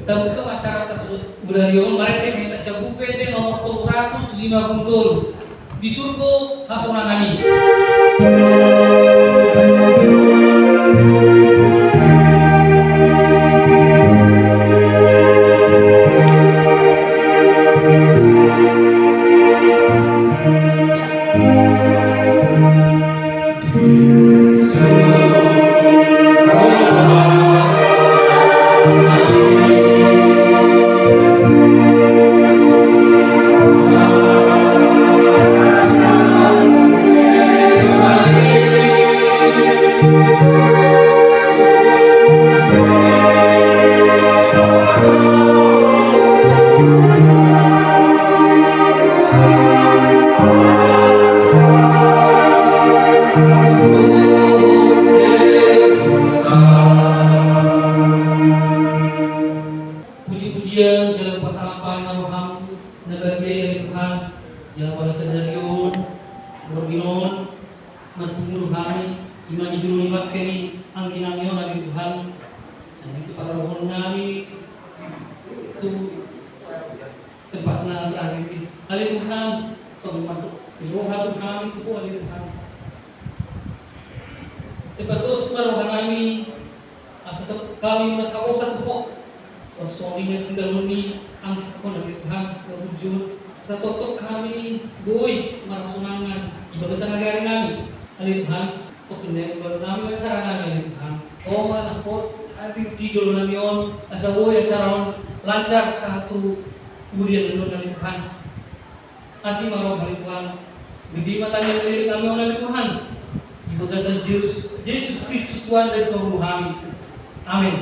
Temu acara tersebut Bulan mereka minta sebuku itu nomor 250 di surga hasunanani. Puji-pujian jalan pasalampan maruham negara ya Tuhan yang pada sejarion berbinon menunggu kami iman juru lima kini angginamio nabi Tuhan yang separa rohon kami itu tempatnya terakhir ali Tuhan pembantu rohan kami itu ali Tuhan tempat terus rohan kami asal kami menakau satu pok suaminya tinggal meni angkat nabi Tuhan berwujud tertutup kami boy marasunangan ibadah sehari-hari kami ali Tuhan pokoknya ibadah kami acara kami ali Tuhan oh malah pot hari di jolo nami on asa boy acara lancar satu kemudian belum ali Tuhan asih marah ali Tuhan di matanya dari kami on ali Tuhan ibadah san Yesus Kristus Tuhan dan seluruh kami amin.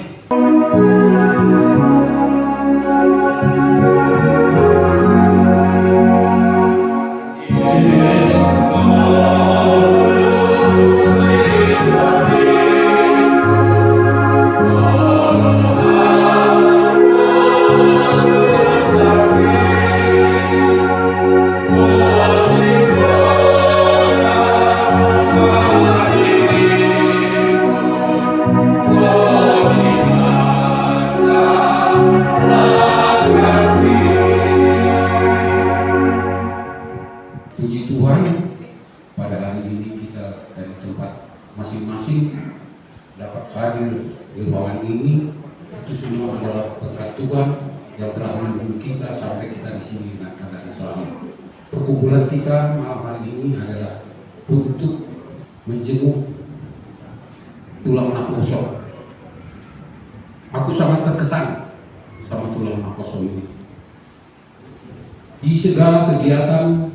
Puji Tuhan, pada hari ini kita dari tempat masing-masing dapat hadir di ruangan ini. Itu semua adalah berkat Tuhan yang telah melindungi kita sampai kita di sini dengan keadaan selamat. Perkumpulan kita malam hari ini adalah untuk menjenguk tulang nakoso. Aku sangat terkesan sama tulang nakoso ini. Di segala kegiatan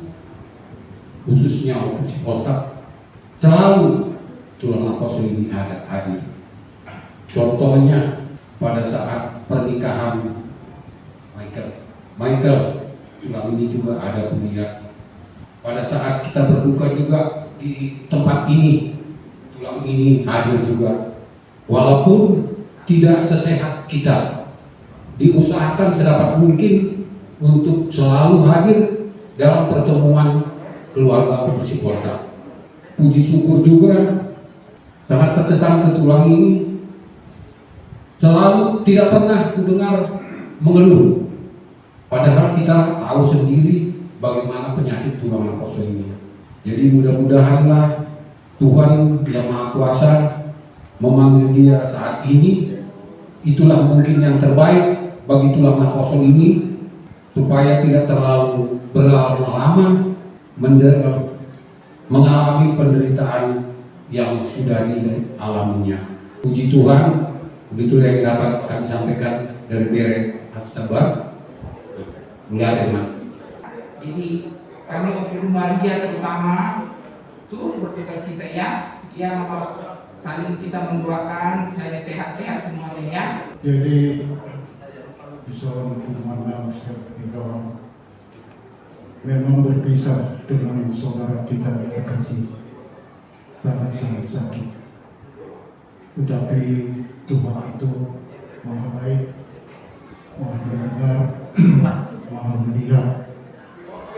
khususnya operasi kontak selalu tulang nakoso ini ada hadir. Contohnya pada saat pernikahan Michael tulang ini juga ada kuliah. Pada saat kita berduka juga di tempat ini tulang ini hadir juga. Walaupun tidak sesehat kita, diusahakan sedapat mungkin untuk selalu hadir dalam pertemuan keluarga pemusik kota. Puji syukur juga sangat terkesan ke tulang ini selalu tidak pernah kudengar mengeluh, padahal kita tahu sendiri bagaimana penyakit tulang nakoso ini. Jadi mudah-mudahanlah Tuhan yang Maha Kuasa memanggil dia saat ini, itulah mungkin yang terbaik bagi tulang nakoso ini supaya tidak terlalu berlama-lama mengalami penderitaan yang sudah dialaminya. Puji Tuhan, begitu yang dapat kami sampaikan dari Berek Aksabar. Enggak ada, Mas. Jadi kami untuk Maria terutama itu berduka cita ya saling kita mendoakan saya sehat-sehat semuanya ya. Jadi bisa memandang kita memang berpisah dengan saudara kita kekasih karena sangat sakit. Tetapi Tuhan itu Maha baik, Maha mendengar, Maha melihat,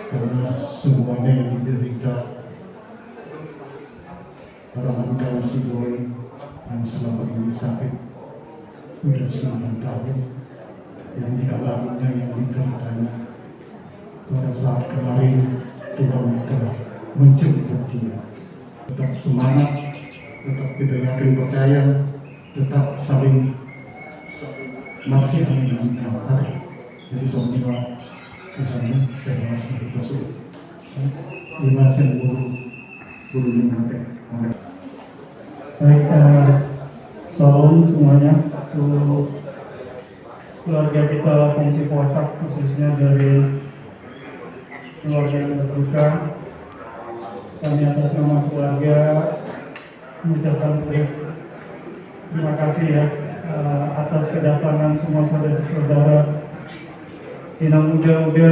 karena semuanya yang diderita orang kau si boy yang selama ini sakit sudah 9 tahun. yang dialaminya, yang dideritanya. Pada saat kemarin Tuhan telah menjemput dia. Tetap semangat, tetap kita yakin percaya, tetap saling masih dengan ada. Jadi semua Tuhan saya masih bersyukur. Lima guru yang mati. Baik, salam semuanya untuk keluarga kita Fungsi Posak, khususnya dari keluarga yang berduka. Kami atas nama keluarga mengucapkan terima kasih ya atas kedatangan semua saudara-saudara Tina muda-muda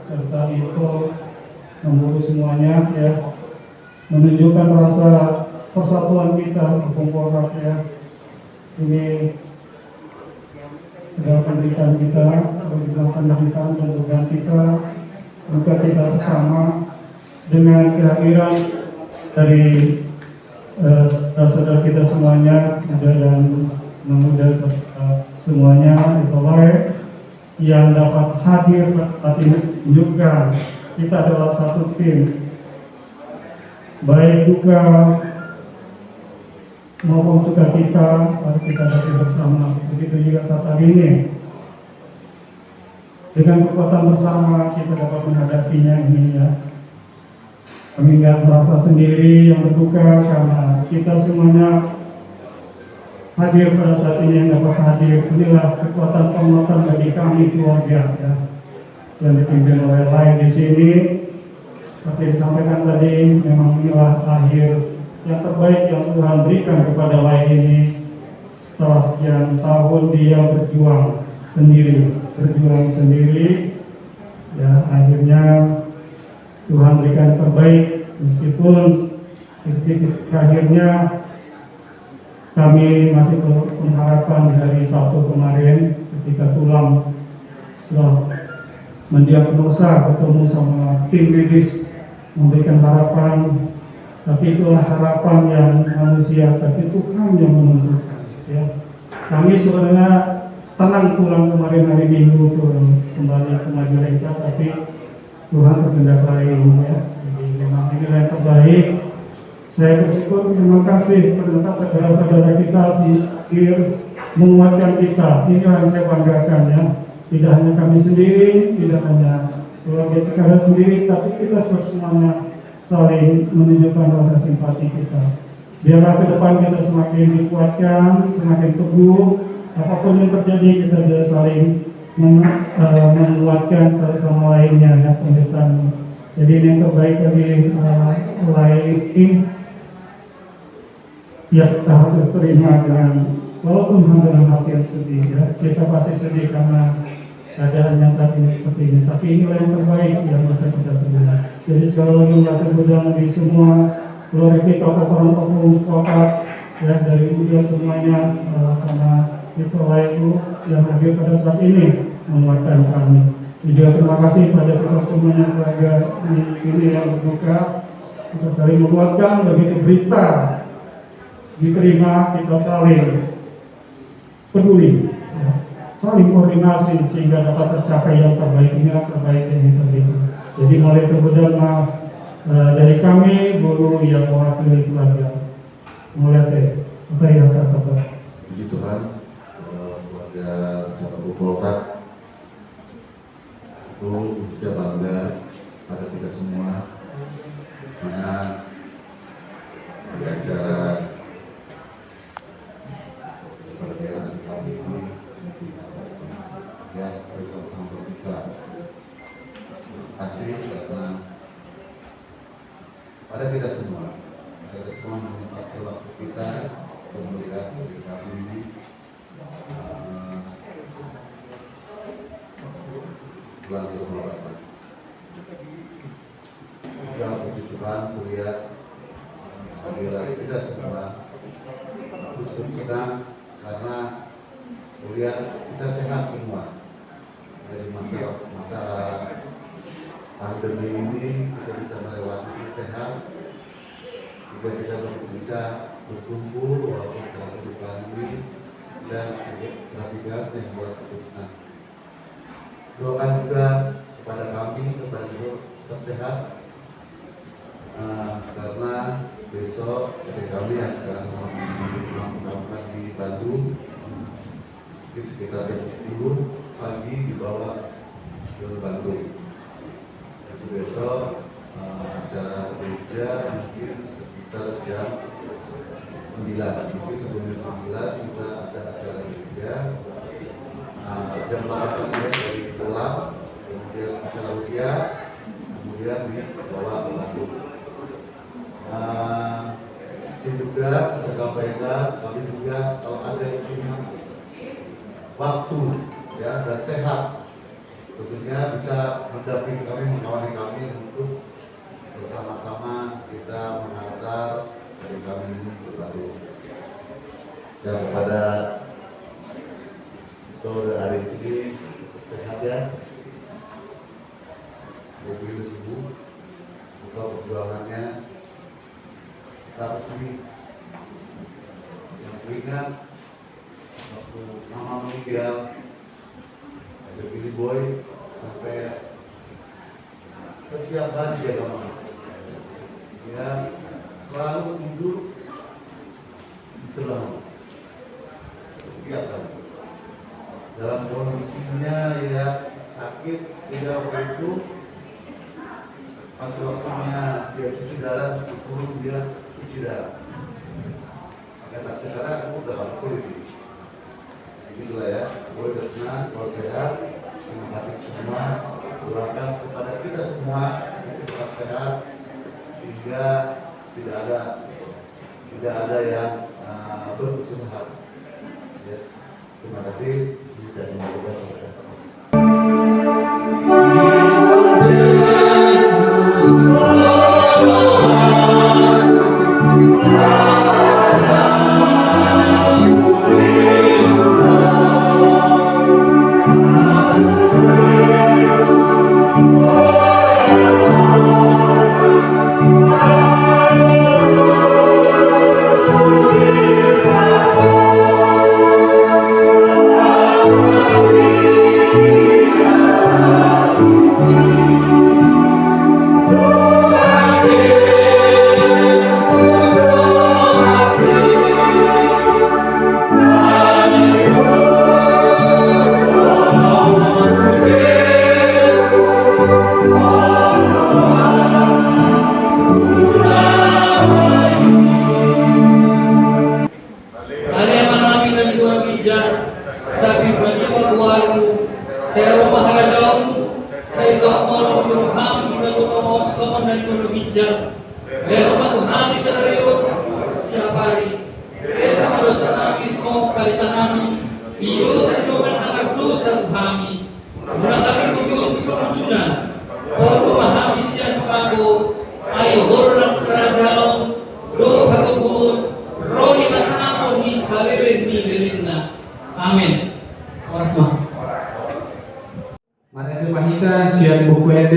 serta itu memburu semuanya ya, menunjukkan rasa persatuan kita berkumpul ya. Ini adalah pendidikan kita, pendidikan dan juga kita buka kita bersama dengan kehadiran dari saudara kita semuanya, muda dan muda semuanya itu baik yang dapat hadir saat ini menunjukkan kita adalah satu tim, baik duka maupun sukacita harus kita dapat bersama. Begitu juga saat hari ini, dengan kekuatan bersama kita dapat menghadapinya ini ya. Kami nggak merasa sendiri yang berduka karena kita semuanya hadir pada saat ini yang dapat hadir. Inilah kekuatan penguatan bagi kami keluarga ya, yang dipimpin oleh lain di sini. Seperti disampaikan tadi, memang inilah akhir yang terbaik yang Tuhan berikan kepada lain ini. Setelah sekian tahun dia berjuang sendiri ya, akhirnya Tuhan berikan terbaik, meskipun akhirnya kami masih berharapan dari Sabtu kemarin ketika tulang setelah mendiagnosa ketemu sama tim medis memberikan harapan, tapi itulah harapan yang manusia, tapi Tuhan yang menentukan ya. Kami sebenarnya tenang pulang kemarin hari Minggu kembali ke Majalengka, tapi Tuhan berkehendak lain ya. Jadi memang ini yang terbaik. Saya bersyukur, terima kasih kepada saudara-saudara kita sihir menguatkan kita. Ini yang saya banggakan ya. Tidak hanya kami sendiri, tidak hanya keluarga kita sendiri, tapi kita semuanya saling menunjukkan rasa simpati kita. Biarlah ke depan kita semakin dikuatkan, semakin teguh. Apapun yang terjadi kita bisa saling menguatkan satu sama lainnya ya, penderitaan. Jadi ini yang terbaik dari lain ini ya, kita harus terima dengan walaupun dengan hati yang sedih ya. Kita pasti sedih karena keadaannya saat ini seperti ini, tapi inilah yang terbaik yang bisa kita terima. Jadi sekali lagi melakukan berjalan di semua keluarga kita, orang kota ya, dari usia semuanya karena itu lain yang hadir pada saat ini menguatkan kami. Juga terima kasih pada kita semuanya keluarga ini yang berduka, kita saling menguatkan. Begitu berita diterima, kita saling peduli ya, saling koordinasi sehingga dapat tercapai yang terbaik. Ini yang terbaik yang terjadi. Jadi mulai kemudian dari kami guru yang mewakili keluarga mulai apa yang kata. Puji Tuhan, keluarga Sahabat Poltak itu khususnya bangga pada kita semua, karena di acara pernikahan kami ini ya, bersama-sama kita kasih karena pada kita semua menyempatkan waktu kita untuk melihat dari kami ini pulang ke rumah Bapak. Ya, puji Tuhan, kuliah bagi kita semua, puji kita karena kuliah kita sehat semua. Dari masa pandemi ini kita bisa melewati sehat, kita bisa berkumpul walaupun dalam kehidupan ini dan Rafiga yang buat keputusan. Doakan juga kepada kami, kepada Ibu tetap sehat, karena besok dari kami akan melakukan di Bandung, mungkin sekitar jam 10 pagi dibawa ke Bandung. Jadi besok acara gereja mungkin sekitar jam 9, mungkin sebelum jam 9 sudah ada acara gereja. Jam 8 pagi dari pulang, kemudian acara ujian, kemudian dibawa ke Bandung. Juga saya sampaikan, kami juga kalau ada yang punya waktu ya dan sehat, tentunya bisa mendampingi kami, mengawali kami untuk bersama-sama kita mengantar dari kami ini ke Bandung. Ya, kepada saudara adik ini sehat ya, lebih sembuh, buka perjuangannya. Tapi yang ingat waktu mama meninggal, ada Billy Boy sampai setiap hari dia mama, dia selalu tidur di sebelah setiap hari. Dalam kondisinya ya sakit sehingga waktu itu pas waktunya dia cuci darah, disuruh dia cuci darah. Karena sekarang aku udah gak kulit ini. Begitulah ya, gue udah senang, kalau sehat. Terima kasih semua. Doakan kepada kita semua untuk tetap sehat, sehingga tidak ada yang berusaha. Ya. Terima kasih. Bisa dimaklumkan.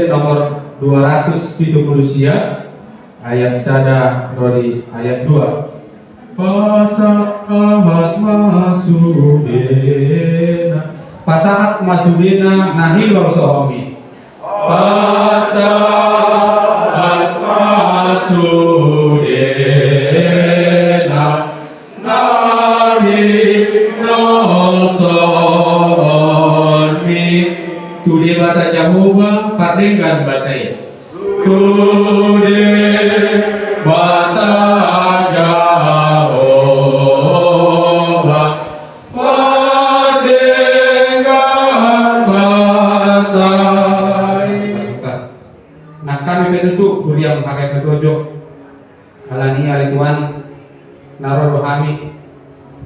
Nomor 270 ayat sada dari ayat 2. Pasahat masudena nahilo sohomi. Pasahat masudena nahilo sohomi. Tude bata Jehovah dengan bahasa Tude bata Jehovah dengan bahasa. Nah kami betul kuriang pakai petunjuk alani ali Tuhan naro rohami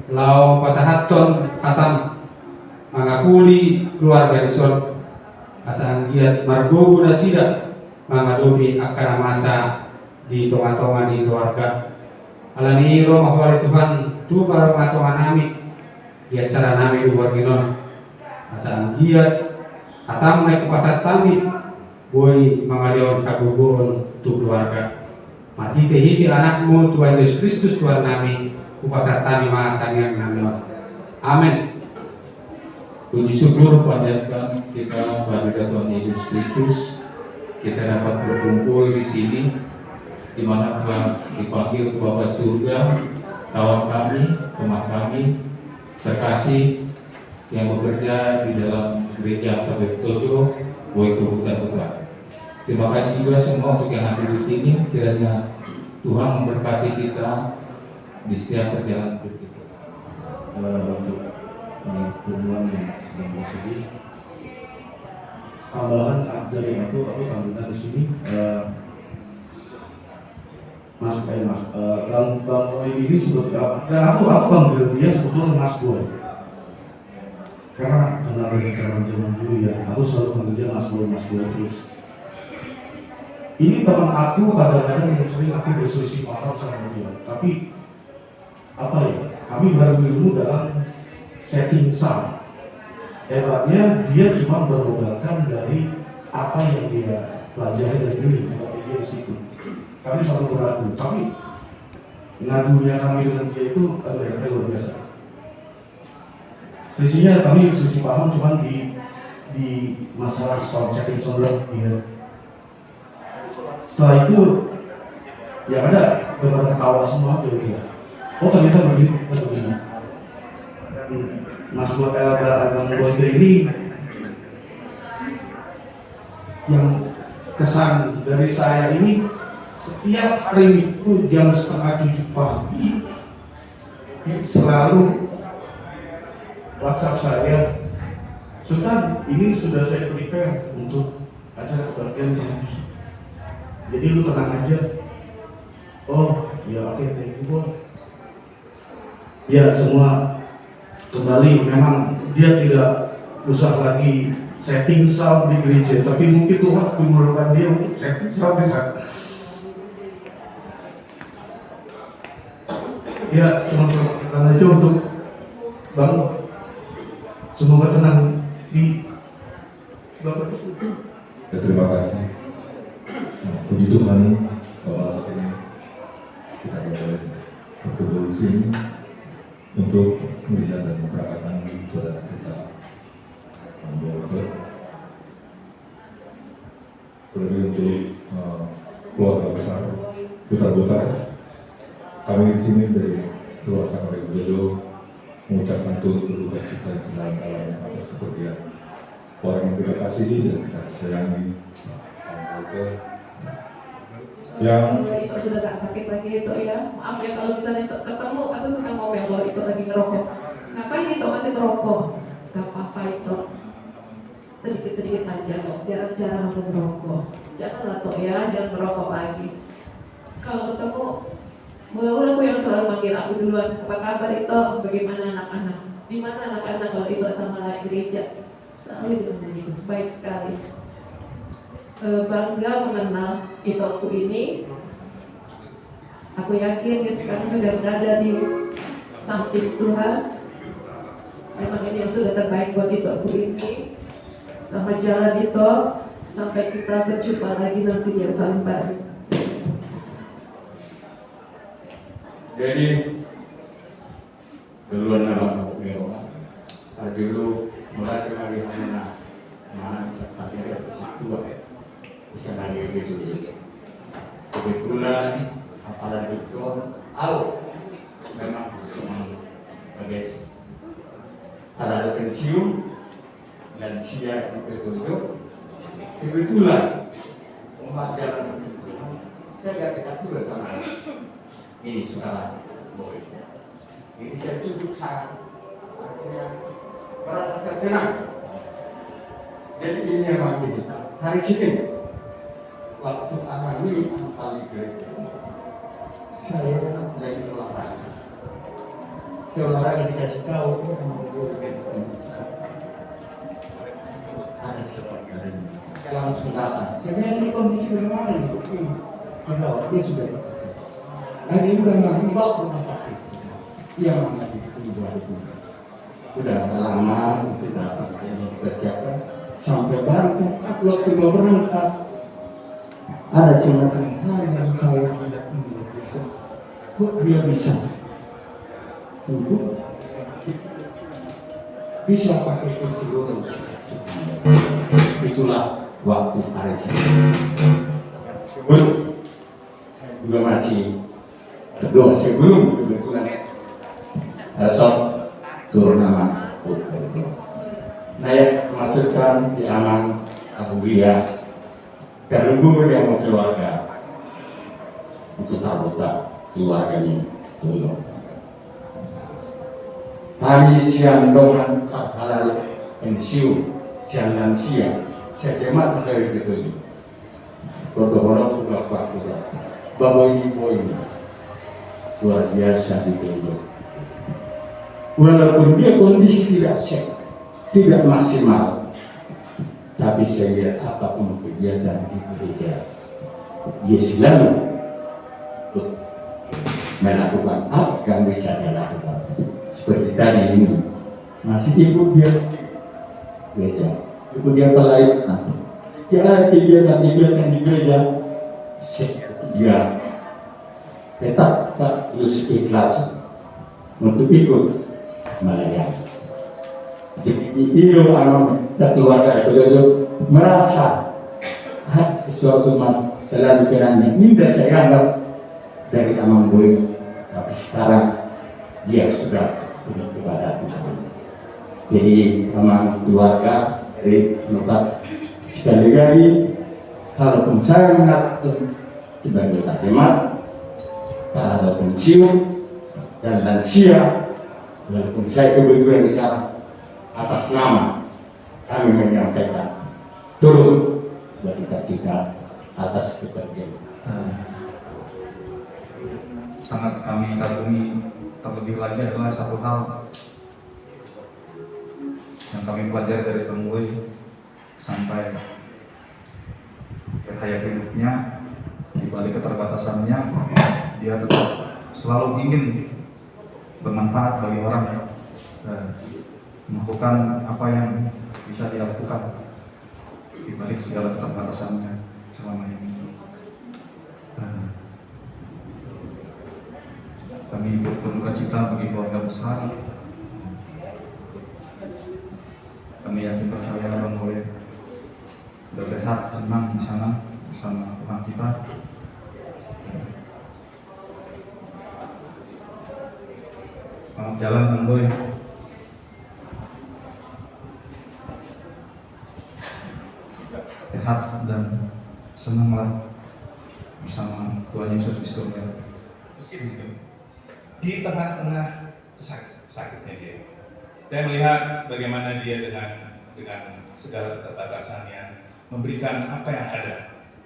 lau pasahaton hatam mangapuli keluarga di sorga asal giat margogo na sida mangadobi akan masa di tonga-tonga di keluarga alani iro mahwali Tuhan tu para patongan nami dia cara nami du warginon asal giat atam naik pasat tami boy mangalion kagugon tu keluarga mati tehiti anakmu Tuhan Yesus Kristus Tuhan nami upasat tami matangyang namion Amin. Puji syukur panjatkan kita pada Tuhan Yesus Kristus. Kita dapat berkumpul di sini, di mana telah dipanggil ke Bapa Surga, kawan kami, teman kami, terkasih yang bekerja di dalam gereja Tabet Tojo, Boyko Hutan Buka. Terima kasih juga semua untuk yang hadir di sini. Kiranya Tuhan memberkati kita di setiap perjalanan hidup kita. Untuk pertemuan yang sedang bersedih, tambahan dari aku tambahan di sini, Mas Bang Boy ini seperti apa? Dan aku panggil dia sebetulnya Mas Boy, karena kenal dari zaman dulu ya. Aku selalu panggil dia Mas Boy terus. Ini teman aku kadang-kadang yang sering aku berselisih paham sama dia, tapi apa ya? Kami baru ilmu dalam setting sound. Hebatnya dia cuma bermodalkan dari apa yang dia pelajari dari diri ketika dia di situ. Kami selalu beradu, tapi ngadunya kami dengan dia itu agak luar biasa. Selisihnya kami selisih paham cuma di masalah sound setting sound dia. Setelah itu yang ada beberapa ketawa semua dia. Oh ternyata begini. Dan Mas Abang Boyke ini yang kesan dari saya ini, setiap hari Minggu jam 6:30 pagi selalu WhatsApp saya, Sultan, ini sudah saya prepare untuk acara kebaktian pagi. Jadi lu tenang aja. Oh ya oke, thank you Boy. Ya semua kembali, memang dia tidak usah lagi setting sound di gereja, tapi mungkin Tuhan memerlukan dia untuk setting sound di sana. Ya cuma sekarang aja untuk Bang, semoga tenang di Bapak itu. Ya, terima kasih. Puji Tuhan, bahwa saat ini kita boleh berkumpul di sini untuk melihat dan memperagakan saudara kita Boyke. Terlebih untuk keluarga besar Butar. Kami di sini dari keluarga Tabet Tojo mengucapkan turut berduka cita yang sedalam-dalamnya atas kepergian orang yang kita kasihi dan kita sayangi, Boyke. Yang itu sudah gak sakit lagi itu ya. Maaf ya kalau misalnya ketemu aku suka ngomel kalau itu lagi ngerokok. Ngapain itu masih ngerokok? Gak apa-apa itu. Sedikit-sedikit aja kok. Jarang-jarang aku ngerokok. Janganlah toh ya, jangan merokok lagi. Kalau ketemu, mula-mula aku yang selalu manggil aku duluan. Apa kabar itu? Bagaimana anak-anak? Di mana anak-anak kalau itu sama gereja? Selalu bilang begitu. Baik sekali. Bangga mengenal idoku ini. Aku yakin dia sekarang sudah berada di samping Tuhan. Memang ini yang sudah terbaik buat idoku ini. Sama jalan itu sampai kita berjumpa lagi nanti yang saling baru. Jadi duluan nama aku dulu mulai kembali mana bisa pakai itu bisa lagi gitu. Kebetulan aparat itu memang sebagai ada pensiun dan siap ditunjuk. Kebetulan umat jalan itu saya tidak dulu sama ini sekarang Boy. Ini saya tunjuk sangat akhirnya merasa terkenal. Jadi ini yang begini. Hari Senin waktu anak ini paling gereja, saya lagi olahraga. Olahraga dikasih tahu itu ada sesuatu dari ini. Saya langsung datang. Saya ini kondisi bagaimana itu? Dia sudah. Hari ini udah nggak dibawa ke rumah sakit. Dia mana itu udah lama kita persiapkan sampai baru waktu mau berangkat. Ada cerita hal yang saya tidak bisa. Kok dia bisa? Tunggu. bisa pakai seluruh. Itulah waktu hari ini. Sebelum juga masih berdoa sebelum kebetulan esok turun nama. Saya masukkan di aman Alhamdulillah dan guru yang mau keluarga untuk anggota keluarganya tolong. Kami siang dongan halal pensiun siang lansia saya terima dari itu. Kodok-kodok juga waktu bahwa ini luar biasa ditolong. Walaupun dia kondisi tidak sehat, tidak maksimal, tapi saya lihat apapun kegiatan di gereja, dia selalu melakukan apa yang bisa dia lakukan. Seperti tadi ini, masih ikut dia gereja, ikut dia pelayanan. Ya, kegiatan di gereja, dia tetap harus ikhlas untuk ikut melayani. Jadi itu keluarga itu merasa suatu masalah pikirannya indah saya anggap dari Amang Boy, tapi sekarang dia sudah punya kepada Tuhan. Jadi Amang keluarga dari menetap sekali lagi kalaupun saya mengatur sebagai tajimat, kalau pensiun dan lansia, walaupun saya kebetulan di sana atas nama kami menyampaikan turut berduka cita atas kepergian. Sangat kami kagumi, terlebih lagi adalah satu hal yang kami pelajari dari Temui sampai akhir hidupnya, di balik keterbatasannya dia tetap selalu ingin bermanfaat bagi orang dan melakukan apa yang bisa dia lakukan di balik segala keterbatasannya selama ini. Kami berduka cita bagi keluarga besar. Kami yakin percaya Bang Boy sudah sehat, senang di sana bersama Tuhan kita. Selamat jalan Bang Boy. Sehat dan senanglah bersama Tuhan Yesus di surga. Di tengah-tengah sakitnya dia, saya melihat bagaimana dia dengan segala keterbatasannya memberikan apa yang ada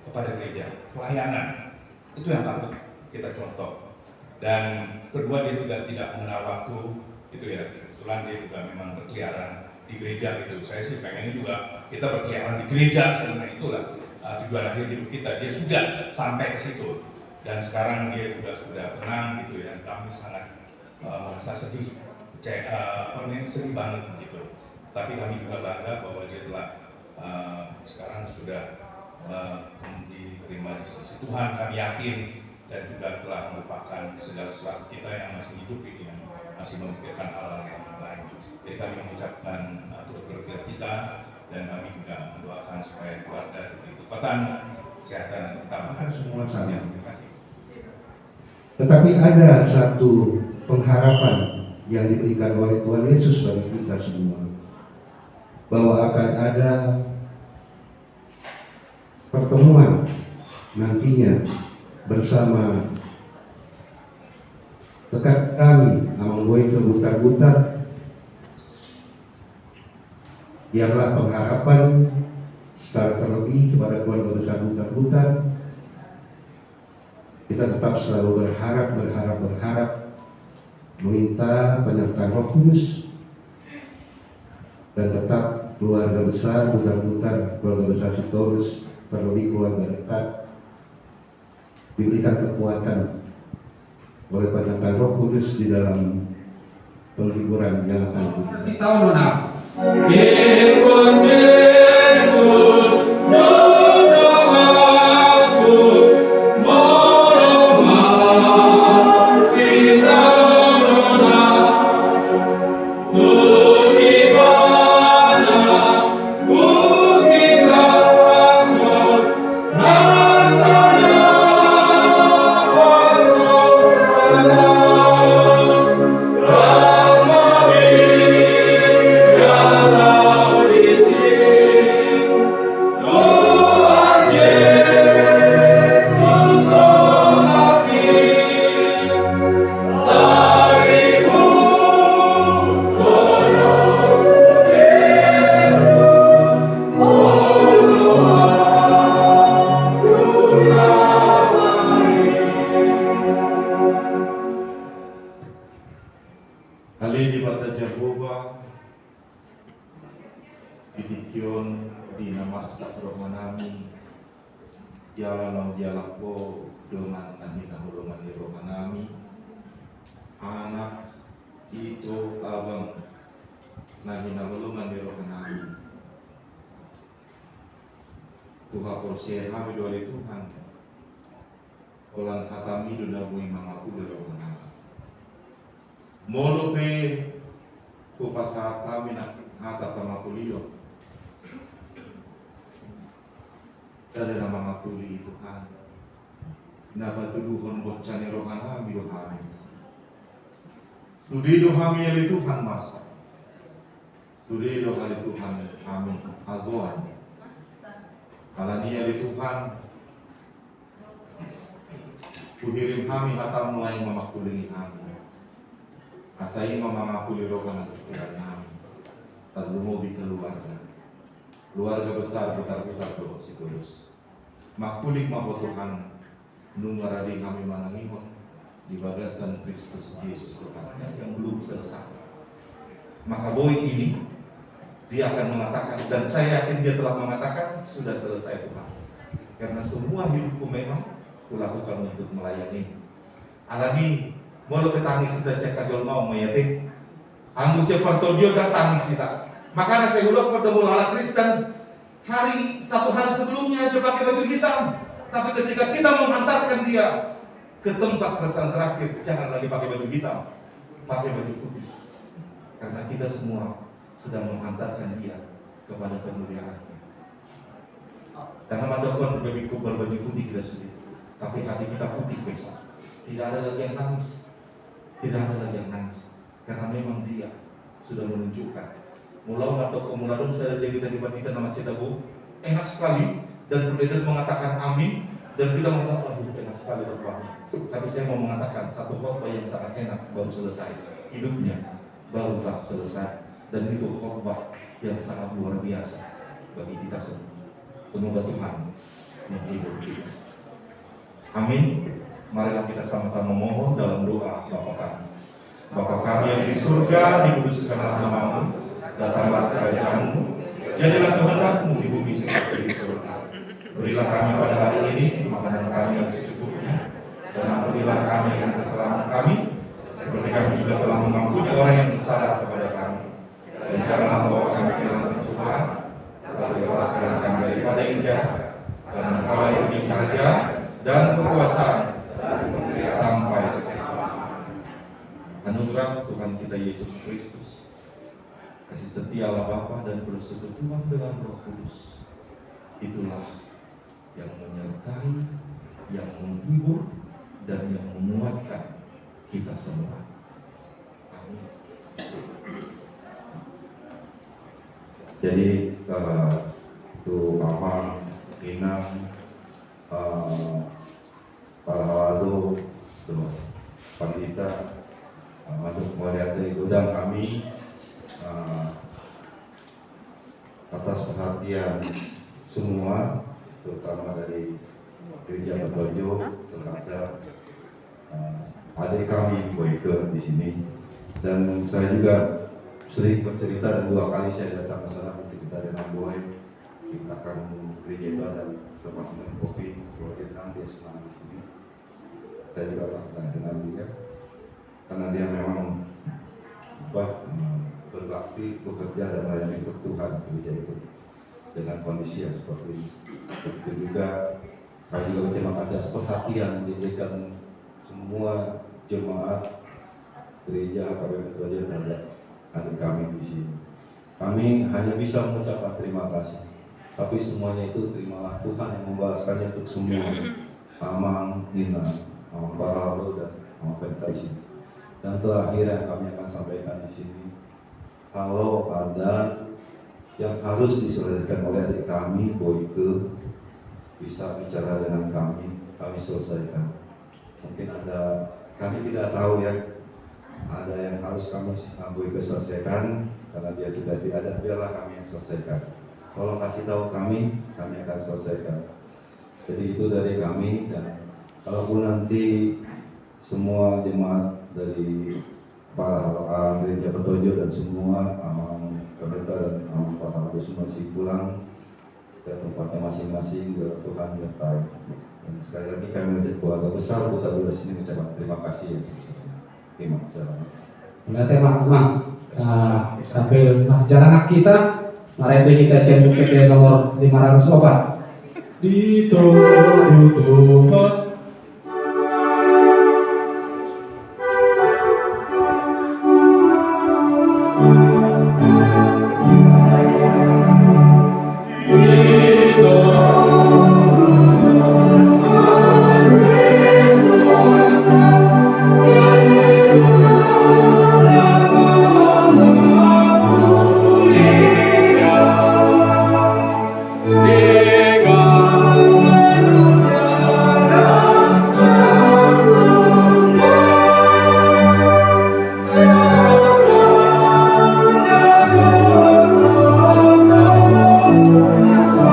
kepada gereja, pelayanan itu yang patut kita contoh. Dan kedua, dia juga tidak mengenal waktu itu ya, kebetulan dia juga memang berkeliaran di gereja gitu. Saya sih pengennya juga kita berkeliaran di gereja, sebenarnya itulah tujuan akhir hidup kita. Dia sudah sampai ke situ. Dan sekarang dia juga sudah tenang gitu ya. Kami sangat merasa sedih, sedih banget gitu. Tapi kami juga bangga bahwa dia telah sekarang sudah diterima di sisi Tuhan. Kami yakin dan juga telah melupakan segala sesuatu kita yang masih hidup ini, yang masih memikirkan hal-hal yang lain. Jadi kami mengucapkan turut berduka kita dan kami juga mendoakan supaya keluarga diberi kekuatan, kesehatan, ketambahan semua sama. Terima kasih. Tetapi ada satu pengharapan yang diberikan oleh Tuhan Yesus bagi kita semua, bahwa akan ada pertemuan nantinya bersama dekat kami, Amang Boy Butar-Butar. Biarlah pengharapan secara terlebih kepada keluarga besar Butar-Butar. Kita tetap selalu berharap, meminta penyertaan Roh Kudus, dan tetap keluarga besar Butar-Butar, keluarga besar Sitorus, terlebih keluarga dekat, diberikan kekuatan oleh penyertaan Roh Kudus di dalam penghiburan yang akan kita. Kasih tahu mana? Tuhan Itition di nama sakro manami Yala no jalako dengan nahina hulungan di romanami anak itu abang nahina hulungan di romanami Tuhan porsi kami doa Tuhan Olan hatami dudabui mangaku di romanami Molope kupasa kami nak hata pamakulio dari nama ngakuli Tuhan naba tuduhon bocani rohana bido kami Tudido kami ali Tuhan masa Tudido ali Tuhan kami agoan Alani ali Tuhan Kuhirim kami hata mulai memakulingi kami Asai memangakuli rohana kepikiran kami Tadlumo di keluarga besar putar-putar doa si kudus makulik maho Tuhan nungaradi kami manangihon di bagasan Kristus Yesus Tuhan yang belum selesai maka boy ini dia akan mengatakan dan saya yakin dia telah mengatakan sudah selesai Tuhan karena semua hidupku memang kulakukan untuk melayani alani molo petangis sudah saya kajol mau mayate angusnya partodio dan tangis kita makanya saya ulang pada mula Kristen satu hari sebelumnya aja pakai baju hitam tapi ketika kita menghantarkan dia ke tempat keresahan terakhir jangan lagi pakai baju hitam pakai baju putih karena kita semua sedang menghantarkan dia kepada kemuliaan karena madokon berbaju putih kita sudah tapi hati kita putih besok tidak ada lagi yang nangis karena memang dia sudah menunjukkan Mulau atau kemuladun saya jadi tadi kita nama Citabu enak sekali dan pendeta mengatakan amin dan kita mengatakan enak sekali Tuhan. Tapi saya mau mengatakan satu khotbah yang sangat enak baru selesai hidupnya barulah selesai dan itu khotbah yang sangat luar biasa bagi kita semua. Semoga Tuhan menghibur kita. Amin. Marilah kita sama-sama mohon dalam doa Bapa kami. Bapa kami yang di surga, dikuduskanlah namamu. Datanglah kerajaanmu, jadilah kehendakmu di bumi seperti di surga. Berilah kami pada hari ini makanan kami yang secukupnya, dan ampunilah kami akan kesalahan kami, seperti kami juga telah mengampuni orang yang bersalah kepada kami. Dan janganlah membawa kami ke dalam pencobaan, tetapi lepaskanlah kami daripada yang jahat. Karena Engkau yang punya kerajaan dan kekuasaan sampai selama-lamanya. Anugerah Tuhan kita Yesus Kristus, kasih setia Allah Bapa dan persekutuan dengan Roh Kudus itulah yang menyertai, yang menghibur dan yang menguatkan kita semua. Amin. Jadi tuh Papa, Inang, para halo, tuh Pandita, untuk melihat gudang kami. Atas perhatian semua, terutama dari Gereja Berdojo terhadap adik kami Boyke di sini, dan saya juga sering bercerita dan 2 kali saya datang ke sana bercerita dengan Boy di belakang gereja dan tempat minum kopi. Boy dia senang di sini. Saya juga bangga dengan dia karena dia memang berbakti, bekerja dan melayani untuk Tuhan gereja itu dengan kondisi yang seperti ini. Begitu juga kami juga berterima kasih atas perhatian yang diberikan semua jemaat gereja KBP Berdojo terhadap adik kami di sini. Kami hanya bisa mengucapkan terima kasih, tapi semuanya itu terimalah Tuhan yang membalaskannya untuk semua. Amang, Nina, Amang Baralo dan Amang Penta di sini. Dan terakhir yang kami akan sampaikan di sini, kalau ada yang harus diselesaikan oleh adik kami, Boyke, bisa bicara dengan kami selesaikan. Mungkin ada, kami tidak tahu ya, ada yang harus kami Boyke selesaikan, karena dia sudah tidak ada, biarlah kami yang selesaikan. Tolong kasih tahu kami akan selesaikan. Jadi itu dari kami, dan kalaupun nanti semua jemaat dari para gereja Berdojo dan semua Amang Pendeta dan Amang Pak semua pulang ke tempatnya masing-masing. Tuhan menyertai. Dan sekali lagi kami menjadi keluarga besar Kota Bures ini mengucapkan terima kasih yang sebesar-besarnya. Terima kasih. Nah, teman-teman, sambil masih jalan kita, mari kita share PT nomor 504. Ditutup. Diberikan apa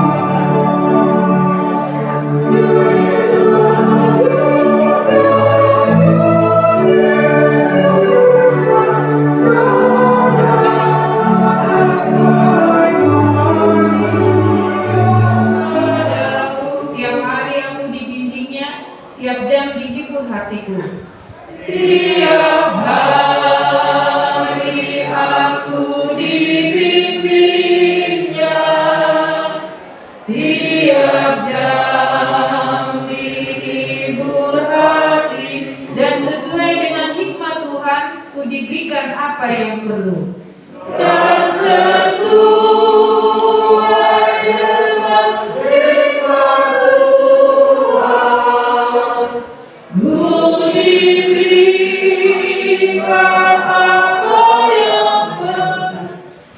yang perlu dan sesuai dengan hikmat Tuhan, ku diberikan apa yang perlu.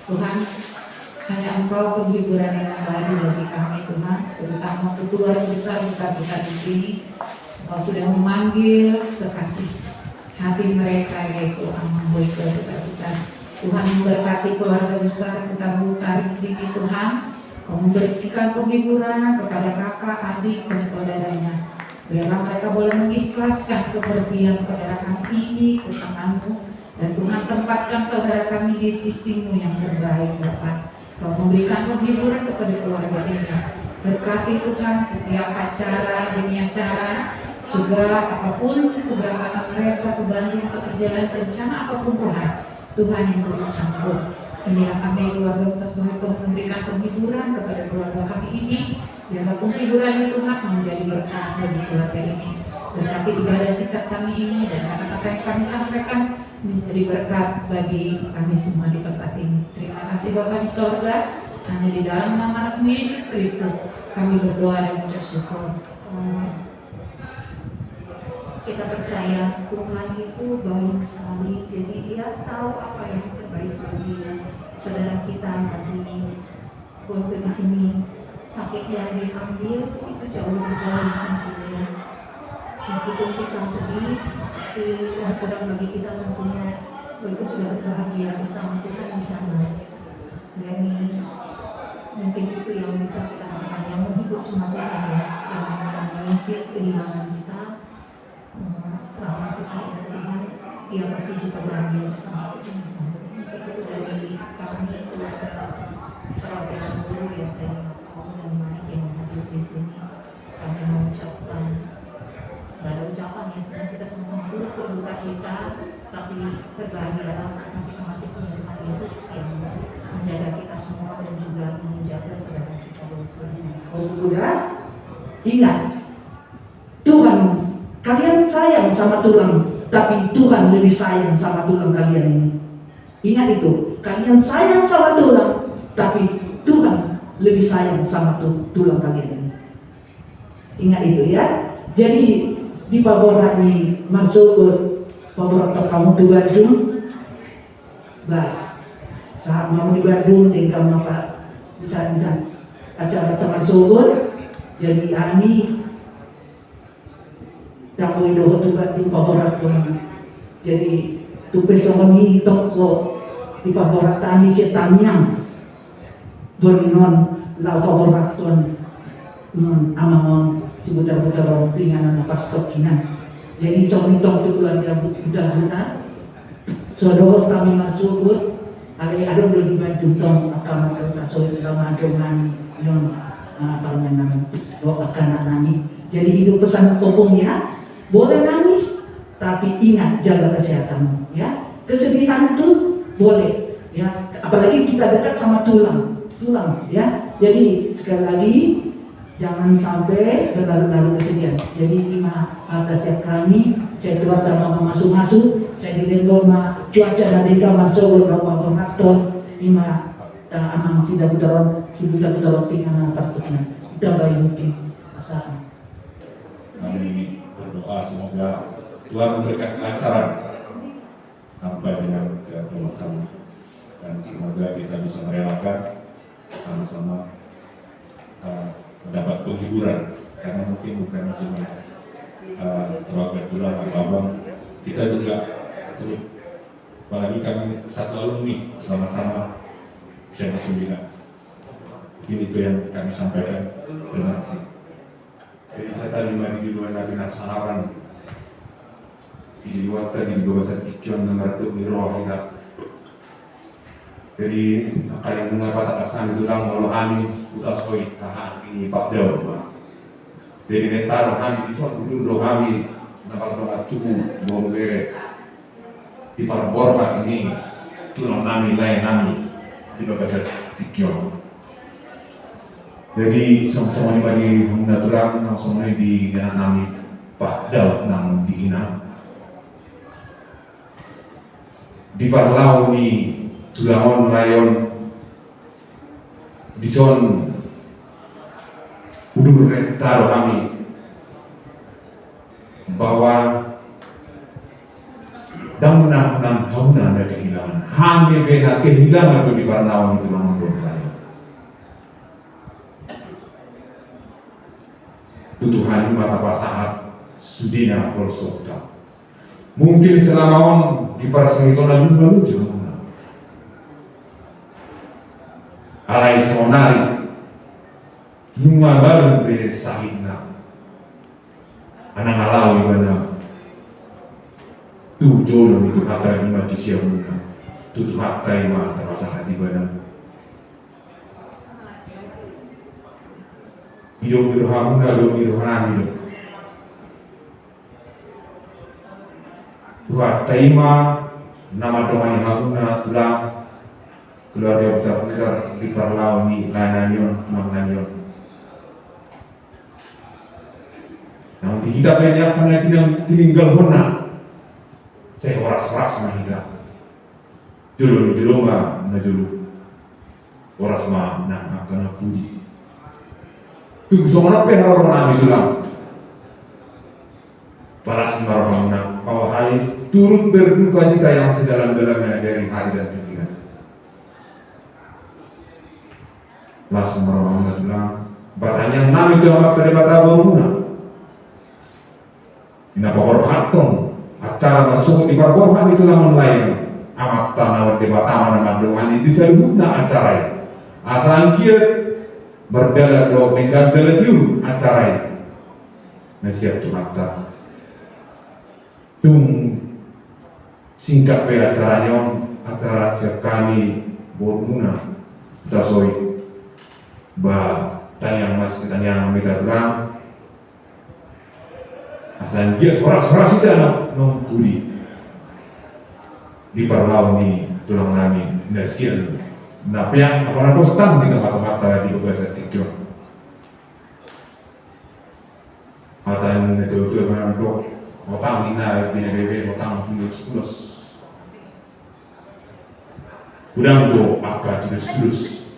Tuhan, hanya Engkau penghiburan yang baru bagi kami Tuhan, terutama keluarga besar kita di sini. Engkau sudah memanggil kekasih hati mereka, yaitu Amang Boyke kita. Tuhan memberkati keluarga besar kita Butar di sini Tuhan. Kau memberikan penghiburan kepada kakak, adik, dan saudaranya. Biarlah mereka boleh mengikhlaskan kepergian saudara kami ini ke tangan-Mu, dan Tuhan tempatkan saudara kami di sisi-Mu yang terbaik Bapa. Kau memberikan penghiburan kepada keluarga ini. Berkati Tuhan setiap acara demi acara, juga apapun keberangkatan mereka ke Bandung, ke perjalanan rencana apapun Tuhan yang turut campur. Inilah kami keluarga Utasohiko memberikan penghiburan kepada keluarga kami ini. Biarlah penghiburan itu Tuhan menjadi berkah bagi keluarga ini. Berkati ibadah sikap kami ini dan kata-kata yang kami sampaikan menjadi berkat bagi kami semua di tempat ini. Terima kasih Bapa di sorga. Hanya di dalam nama Anak Yesus Kristus kami berdoa dan mengucap syukur. Kita percaya Tuhan itu baik sekali, jadi Dia tahu apa yang terbaik bagi saudara kita tadi. Waktu di sini sakitnya diambil itu jauh lebih baik. Meskipun kita sedih, tapi kurang bagi kita tentunya itu sudah berbahagia bersama Tuhan di sana. Dan mungkin itu yang bisa kita katakan, yang menghibur cuma Tuhan ya, yang mengisi kehilangan kita. Selama kita ada Tuhan, Dia pasti juga bahagia bersama kita di sana. Itu dari kami perwakilan guru yang dari Kaum dan Mari yang hadir di sini. Kami mengucapkan, tidak ada ucapan ya, sebenarnya kita sama-sama turut berduka cita, tapi berbahagia karena kita masih punya Tuhan Yesus yang menjaga kita semua dan juga menjaga saudara kita di sini. Mudah, ingat, Tuhan, kalian sayang sama tulang, tapi Tuhan lebih sayang sama tulang kalian ini. Ingat itu, kalian sayang sama tulang, tapi Tuhan lebih sayang sama tulang kalian ini. Ingat itu ya. Jadi di Babora ini masuk Babora kamu di Bandung, bah, saat mau di Bandung tinggal apa bisa acara termasuk. Jadi kami tak boleh doa tu Bandung Babora kamu. Jadi tu pesoni toko di Babora tani setanyang bernon lau Babora ton amangon sebutar-butar tinggalan apa stokinan. Jadi soni tong tu keluarga buta-buta sodoh kami masuk ada belum di Bandung tong akan mereka soal lawan madongani non permainan doa anak nani. Jadi itu pesan pokoknya, boleh nangis tapi ingat jaga kesehatanmu ya. Kesedihan itu boleh ya, apalagi kita dekat sama tulang ya. Jadi sekali lagi jangan sampai berlarut-larut kesedihan. Jadi lima atas setiap kami saya keluar tanpa masuk-masuk, saya dilendol ma cuaca nadika masuk beberapa faktor lima amang si buta putaron tinggal pastikan kita bayi mungkin pasal. Kami berdoa semoga Tuhan memberikan kelancaran sampai dengan ke rumah kami, dan semoga kita bisa merelakan sama-sama mendapat penghiburan, karena mungkin bukan cuma keluarga tulang atau abang, kita juga turut, apalagi kami satu alumni sama-sama SMA 9. Mungkin itu yang kami sampaikan. Terima kasih. Jadi saya tadi mari di luar nabi nasaran di luar tadi di bawah setikion nomor 2 biro hingga. Jadi kalian mengapa tak kesan itu lang molohani utasoi tahan ini Pak Dewa. Jadi netar rohani di suatu dulu rohani nampak doa tubuh bom bere di parborha ini tulang nami lain nami di bawah setikion. Jadi sama-sama bagi menaturan sama di nami Pak Daud nang di Inang di parlau ni tulangon layon di son udur taruh kami bahwa damna nang hauna ada kehilangan hamil bena kehilangan itu di parlau ni tulangon layon. Tuhan mata pasahat sudina polsokta mungkin selama on di parasengitona lucu alai sonari nunga baru be sahina anak alawi mana tu jono itu kata lima kisia muka tu hatta lima pasahat di mana hidup dirhamuna hidup dirhami Tuhan taima nama domani hamuna tulang keluarga putar-putar di parlau ni lananyon manganyon. Namun di hidup ini apa nanti yang tinggal hona saya waras-waras mahida julu ma na julu waras ma na kana puji. Tung somana peharo nami tulang balas marhamuna bahwa hari turut berduka jika yang sedalam-dalamnya dari hari dan pikiran. Langsung marhamuna tulang batanya nami tulang dari bata baruna ina pahorhaton acara masuk di parborhan itu namun lain amat tanawar di batama nama doang ini disebutna acara asal kia berdala do mengganti tiu acara nasihat tunata tung singkat pe acaranya antara siap kami bormuna dasoi ba tanya mas tanya mereka tulang asal dia horas-horas itu non pudi di parlau ni tulang nami nasihat nah yang apalagi kostam di mata-mata di bahasa tikyo mata yang itu memang dok otang ina bina otang tulus udang do apa tulus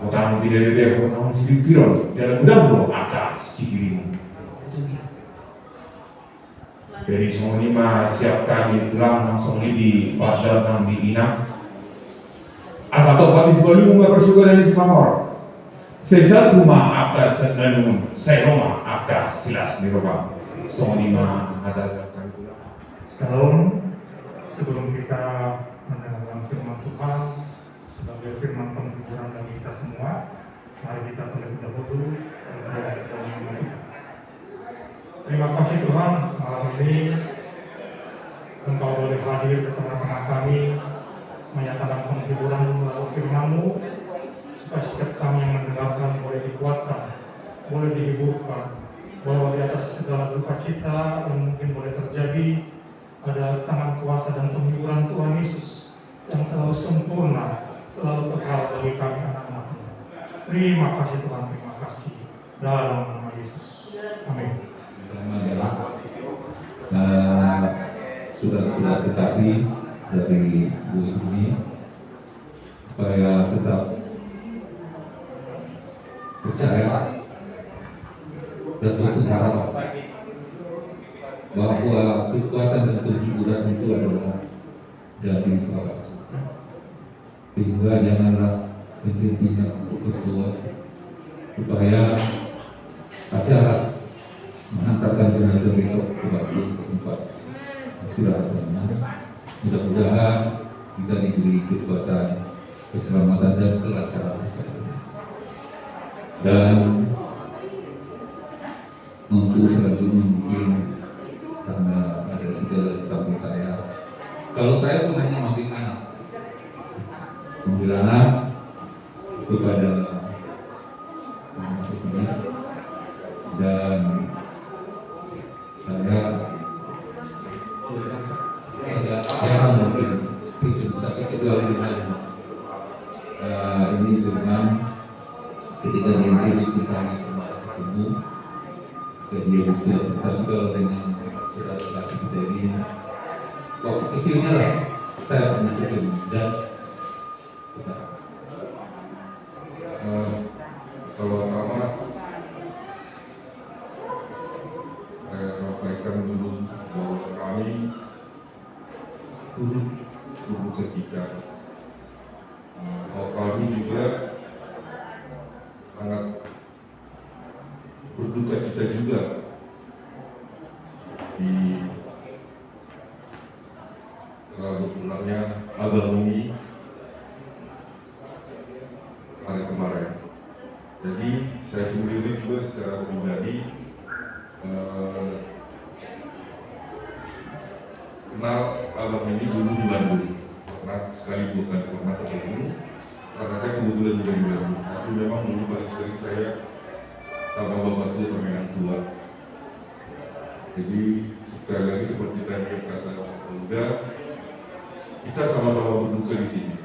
otang bina otang sipiron dalam udang do apa sikirimu dari semua lima siap kami tulang langsung di pada nang di Inang asal tahu kami sebelum bersyukur dan islamor sesat rumah akan senanun saya rumah akan silas di rumah semua lima ada siap kami tulang. Shalom. Sebelum kita mendengarkan firman Tuhan sebagai firman penghiburan bagi kita semua, mari kita terlebih dahulu berdoa kepada Tuhan. Terima kasih Tuhan, malam ini Engkau boleh hadir ke tengah-tengah kami, menyatakan penghiburan melalui firman-Mu, supaya setiap cita yang mungkin boleh terjadi, ada tangan kuasa dan penghiburan Tuhan Yesus yang selalu sempurna, selalu kekal bagi kami anak-anaknya. Terima kasih Tuhan, terima kasih. Dalam nama Yesus. Amin. Sudah dikasih dari Bu ini supaya tetap percaya dan berharap bahwa kekuatan dan kejujuran itu adalah dari Bapak. Sehingga janganlah henti-hentinya untuk berdoa supaya acara mengantarkan jenazah besok kembali ke tempat istirahatnya. Mudah-mudahan kita diberi kekuatan, keselamatan dan kelancaran. Dan untuk selanjutnya mungkin karena ada tiga dari samping saya. Kalau saya sebenarnya mampir anak kepada dan saya agak jarang mungkin itu tapi kecuali dengan ini dengan ketika dia kita ketemu dan dia sudah setempel dengan saudara seperti ini waktu kecilnya lah saya pernah ketemu dan kalau pertama saya sampaikan dulu bahwa kami turut berduka cita. Bahwa kami juga sangat berduka cita juga di lalu pulangnya abang ini hari kemarin. Jadi saya sendiri juga secara pribadi kenal abang ini dulu di Bandung. Pernah sekali dua kali pernah ketemu karena saya kebetulan juga di Bandung. Tapi memang dulu paling sering saya sama bapak tua sama yang tua. Jadi sekali lagi seperti tadi yang kata Olga, kita sama-sama berduka di sini.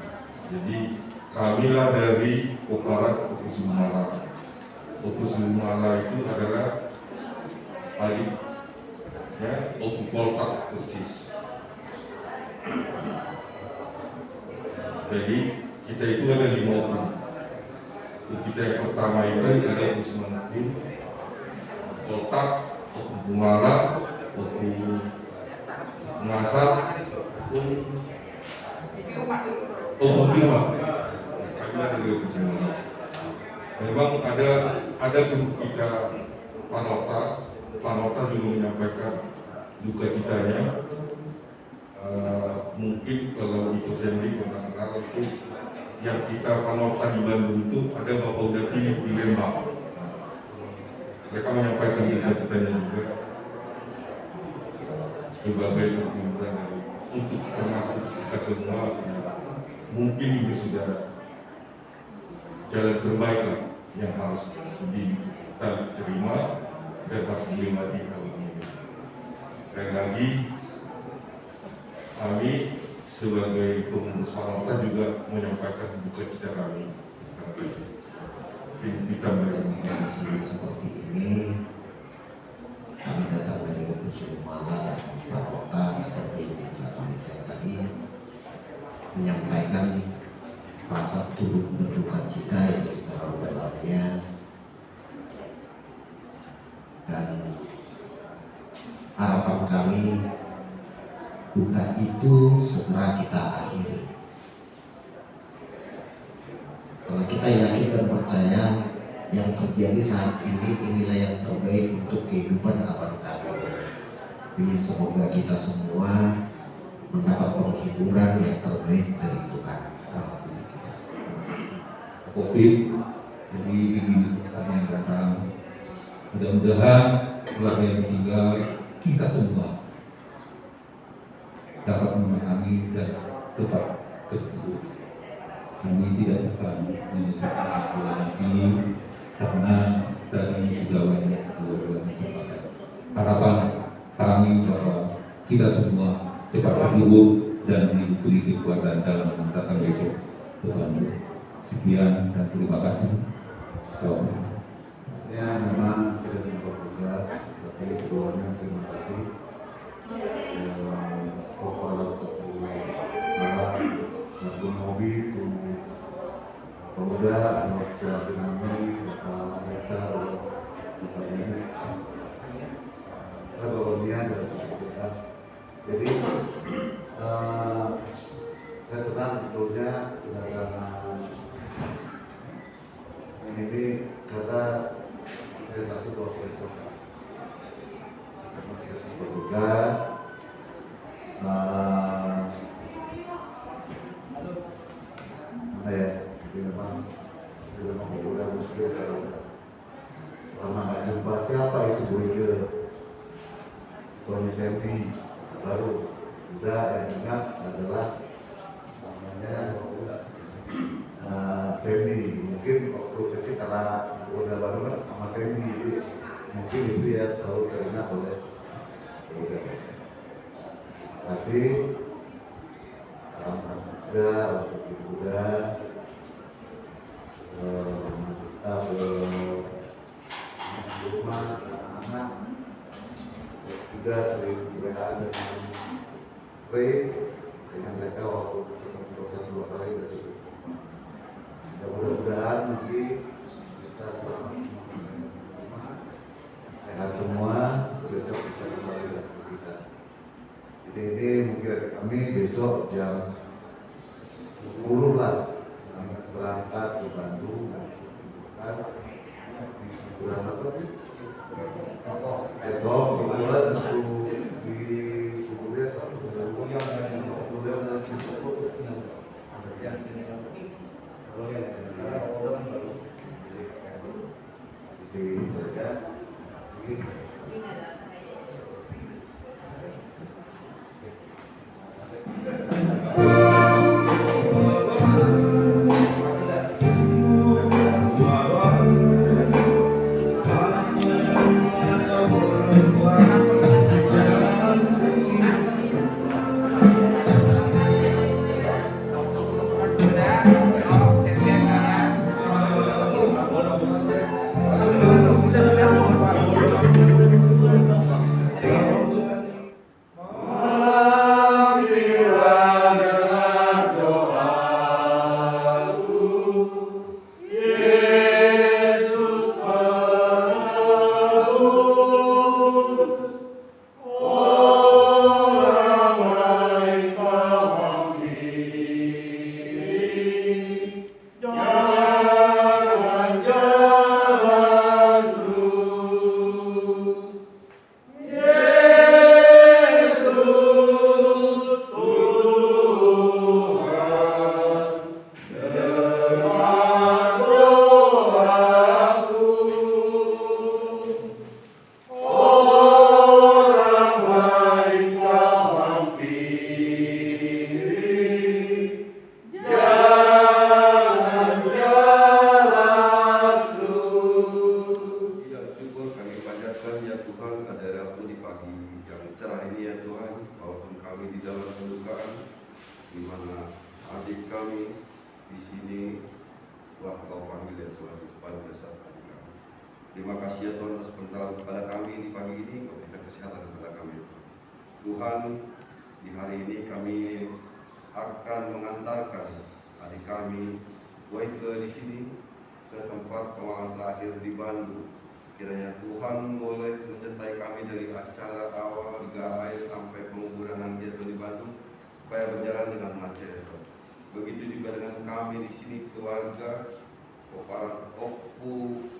Jadi kamilah dari Koparat Fokus Lumala. Fokus Lumala itu adalah adik ya, Oku Poltak persis. Jadi kita itu ada 5 oku. Kita yang pertama itu ada Oku Semangku, Poltak, Oku Lumala, Oku Ngasar, Oku Kima. Memang ada grup kita Panota juga menyampaikan duka citanya. Mungkin kalau itu sendiri kenal itu yang kita Panota di Bandung itu ada Bapak udah pilih di Lembang. Mereka menyampaikan duka citanya juga berbagai pertimbangan untuk termasuk kita semua. Mungkin ini sudah jalan terbaik lah yang harus kita terima dan harus dilewati tahun ini. Dan lagi kami sebagai pengurus Panota juga menyampaikan duka cita kami. Kita melakukan seperti ini, kami datang dari Fokus Lumala dan Panota seperti yang kami tadi menyampaikan rasa turut berduka cita yang sedalam-dalamnya dan harapan kami duka itu segera kita akhiri karena kita yakin dan percaya yang terjadi saat ini inilah yang terbaik untuk kehidupan abang kami. Jadi semoga kita semua mendapat penghiburan yang terbaik dari Tuhan. COVID, jadi begini yang datang. Mudah-mudahan keluarga yang tinggal kita semua dapat memahami dan tetap terus. Kami tidak akan menyebutkan lagi karena tadi sudah banyak keluarga yang sepakat. harapan kami bahwa kita semua cepat bertumbuh dan diberi kekuatan dalam mengantarkan besok Tuhan. Sekian dan terima kasih. Selamat. Ya, memang kita sempat juga, tapi sebelumnya terima kasih kepada Bapak Mobi, Pemuda, Bapak Dinami, Bapak Rita, Bapak ini, Bapak Nia dan kita. Jadi saya senang sebetulnya kedatangan ini karena relasi dua besok juga mana ya, jadi memang udah muskil kalau lama nggak jumpa siapa itu Bu Ike, Tony Sandy baru udah yang ingat adalah namanya Sandy. Mungkin waktu kecil karena udah baru kan sama Sandy, jadi mungkin itu ya selalu teringat oleh udah. Terima kasih. Salam juga untuk ibu muda, kita ke rumah anak-anak juga sering WA dengan Ray dengan mereka waktu proses 2 kali sudah cukup. Mudah-mudahan nanti kita selama sehat semua, besok bisa kembali ke kita. Jadi ini mungkin dari kami besok jam 10 lah berangkat ke Bandung dan bulan apa sih? Eto, kebetulan satu di Subulia, satu kemudian Terima kasih ya Tuhan sebentar kepada kami di pagi ini, memberikan kesehatan kepada kami. Tuhan, di hari ini kami akan mengantarkan adik kami Boyke di sini ke tempat pemakaman terakhir di Bandung. Kiranya Tuhan boleh menyertai kami dari acara awal hingga akhir sampai penguburan nanti di Bandung supaya berjalan dengan lancar. Begitu juga dengan kami di sini keluarga, para Opu,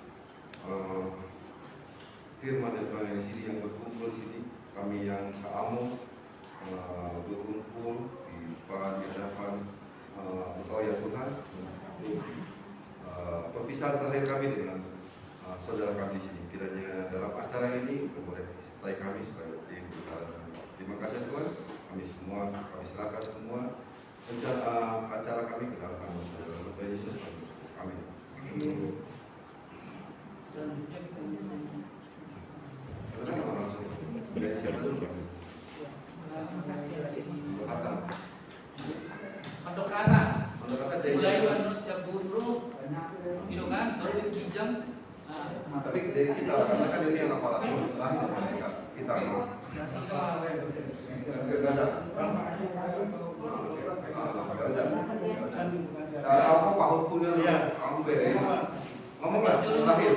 firman dan Tuhan di sini yang berkumpul di sini, kami yang seamu berkumpul di hadapan Engkau ya Tuhan. Perpisahan terakhir kami dengan saudara kami di sini, kiranya dalam acara ini boleh sertai kami supaya terima kasih Tuhan. Kami semua, kami serahkan semua rencana acara kami ke dalam tangan saudara Yesus. Amin. Amin. Tapi dari kita, karena kan ini yang aparatur lain kita. Ada apa kahut punya kamu bere? Ngomonglah terakhir.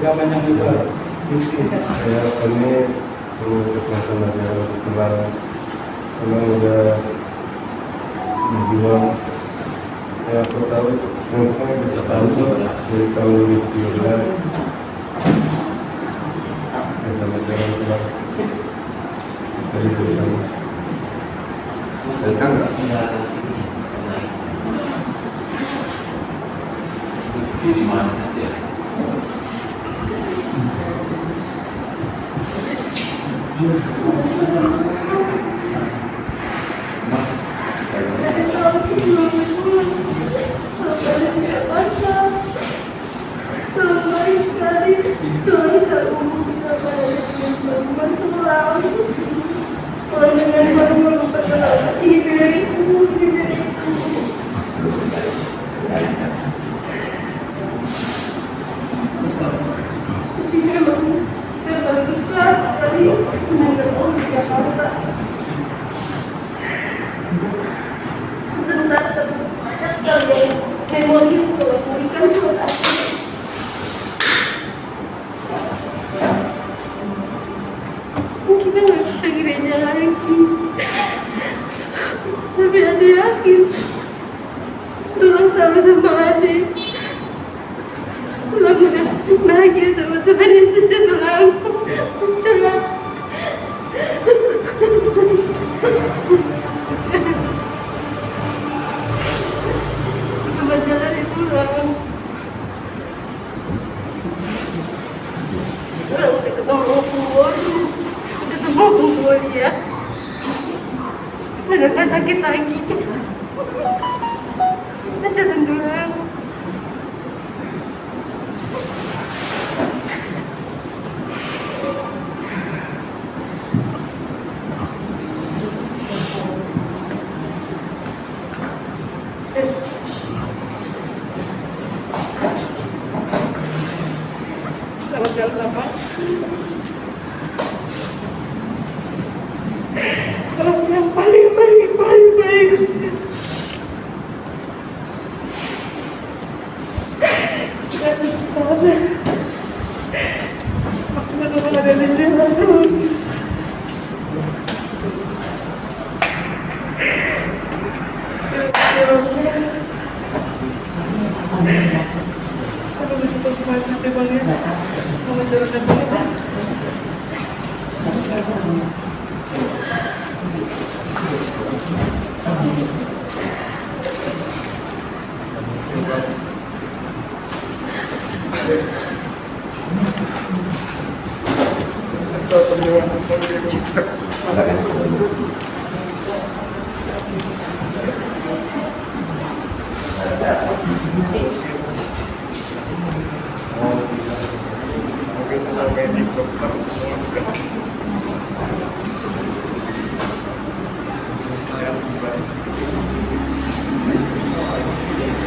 Zaman yang itu saya kami kesempatan ada kebetulan memang udah berjuang ya aku tahu mungkin kita tahu dari tahun 2013 sama jalan-jalan dari sana tentang di mana saja. Tapi ada yakin Tuhan selalu sama adik. Tuhan udah bahagia sama Tuhan Yesus dan Tuhan. Tuhan. Coba jalan itu Tuhan. Udah ketemu kubur. Udah ketemu kubur ya. Udah gak sakit lagi. Aja tentulah. Selamat jalan Bapak. Orang yang paling baik. Gak bisa sabar. Aku benar-benar ada di jalan. Saya bersyukur kepada hati Bang ya. Selamat jalan dan Bang.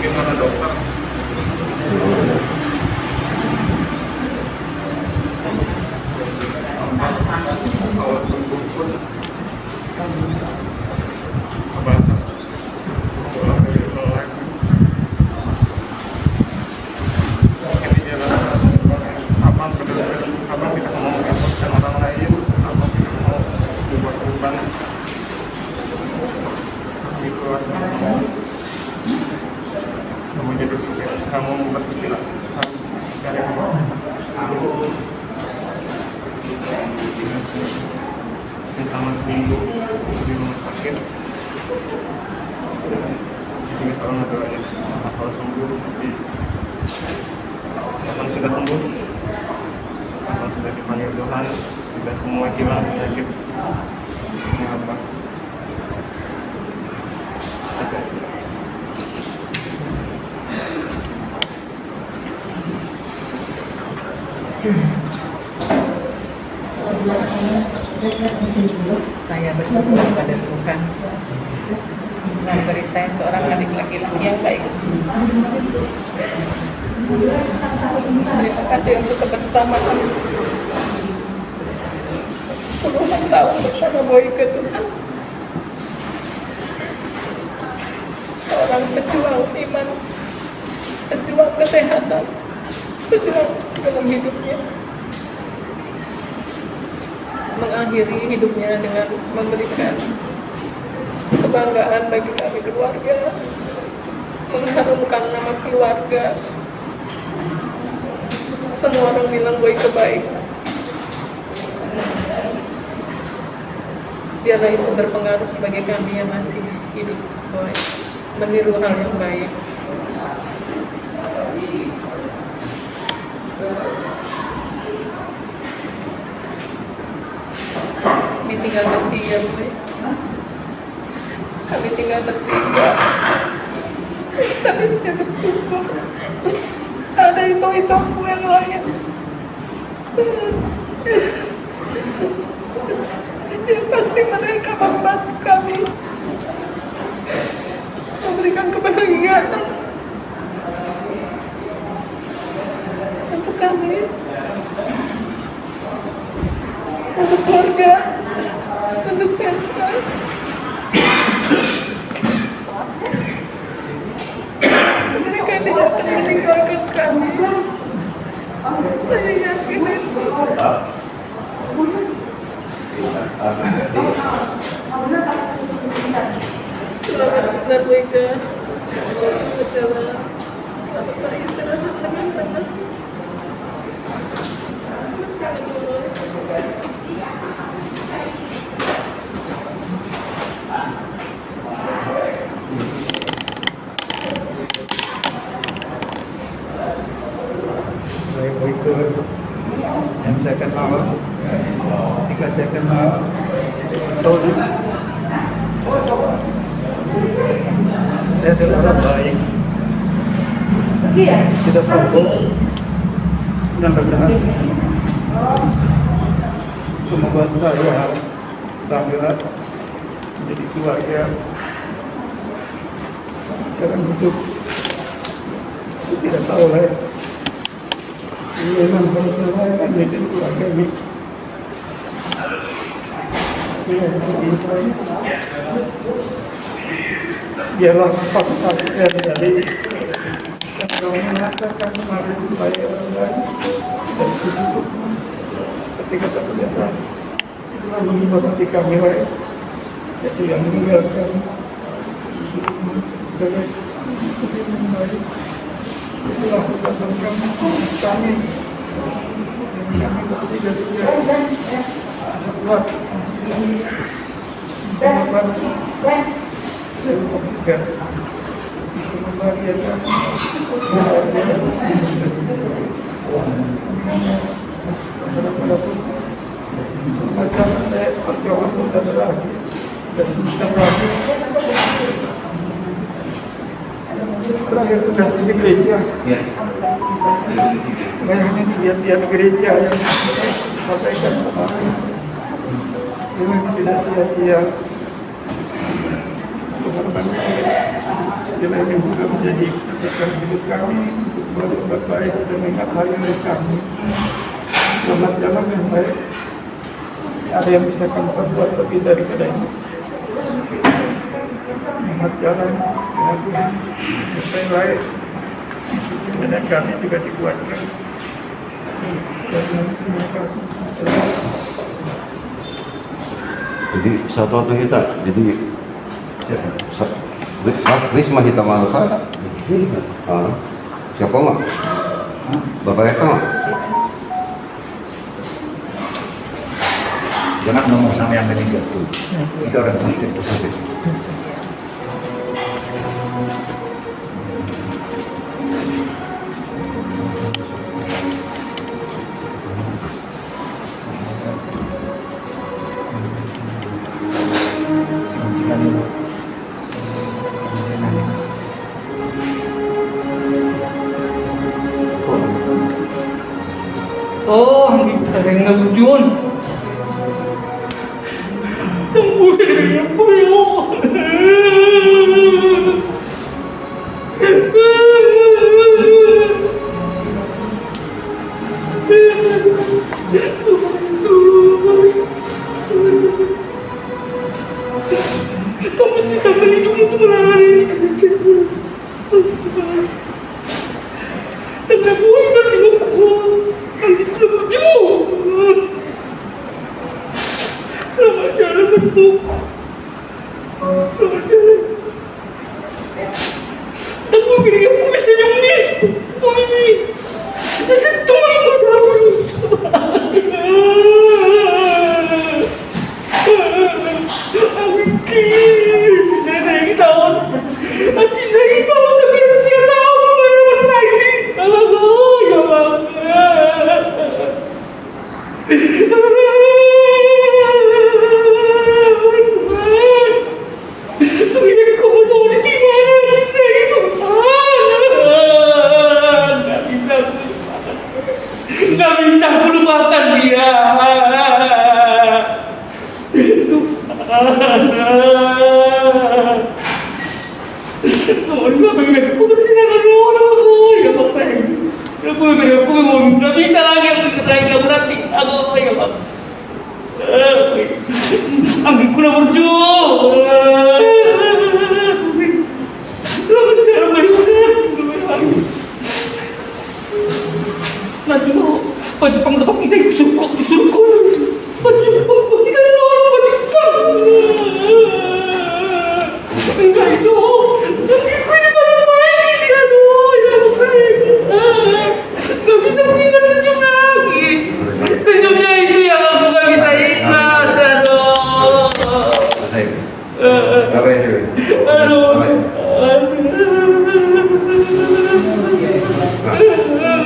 Gimana dokter? Awal sembuh pun kamu berpikir cari aku selama seminggu di rumah sakit. Jadi misalnya doanya kalau sembuh tapi kapan sudah sembuh, kapan sudah dipanggil Tuhan, sudah semua hilang penyakit ini apa? Saya bersyukur pada Tuhan memberi saya seorang adik laki-laki yang baik. Terima kasih untuk kebersamaan puluhan tahun bersama Boyke Tuhan. Seorang pejuang iman, pejuang kesehatan, pejuang dalam hidupnya. Mengakhiri hidupnya dengan memberikan kebanggaan bagi kami keluarga, mengharumkan nama keluarga. Semua orang bilang Boyke baik. Biarlah itu berpengaruh bagi kami yang masih hidup, Boy, meniru hal yang baik. Kami tinggal bertiga, Boy. Kami tinggal bertiga. Tapi saya bersyukur ada itu aku yang lain. Ya, pasti mereka membantu kami, memberikan kebahagiaan untuk kami, untuk keluarga, untuk Penska. Mereka tidak akan meninggalkan kami. Saya yakin itu. Selamat berkeluarga. Selamat beristirahat dengan tenang. Saya Boyke yang saya kenal, ketika saya kenal Tony, saya adalah orang baik, tidak sombong, dan rendah. Itu membuat saya bangga menjadi keluarga. Sekarang hidup tidak tahu lah. Ini memang harus melayan menjadi keluarga ini. Biarlah fakta-fakta dari yang kami mengatakan kemarin supaya orang lain dan itu ketika terlihat itulah mengimbau hati kami baik, yaitu yang meninggalkan sebagai yang baik. Itulah kekuatan kami yang kami bertiga kuat membantu semoga bisa membahagiakan macam saya perjuangan dan lagi dan sistem lagi terakhir sudah di gereja. Bayangnya di gereja yang sampaikan kemarin dengan tidak sia-sia pengorbanan bila ini juga menjadi catatan hidup kami untuk berbuat baik dan mengingat hari ini kami selamat jalan yang baik. Ada yang bisa kami perbuat lebih daripada ini. Selamat jalan dengan Tuhan yang baik dan kami juga dikuatkan. Terima kasih. Jadi satu kita jadi Risma Hitam Alfa. Siapa mak? Bapak Eka mak? Jangan ngomong sama yang meninggal tuh. Itu orang muslim. Oh, ini ada yang ngelujun. Jangan bentuk. Jangan. Aku pilih aku bisa nyemil. Oh ini. Saya tolong betul. Cinta lagi tahun. Cinta lagi tahun sebelum saya tahu mana masa ini. Oh ya Allah. Nggak bisa aku lupakan dia. Aku bersinar ya Bapak. Aku nggak bisa lagi aku ikut lagi kamu nanti. Aku ya Bapak. Aku kurang berjuang. Nanti mau baju penggerak kita disuruh baju penggerak kita baju enggak itu nanti aku ini pada main ini aduh ya nggak bisa mengingat senyum lagi senyumnya itu yang aku nggak bisa ingat aduh Apa ya cewek? aduh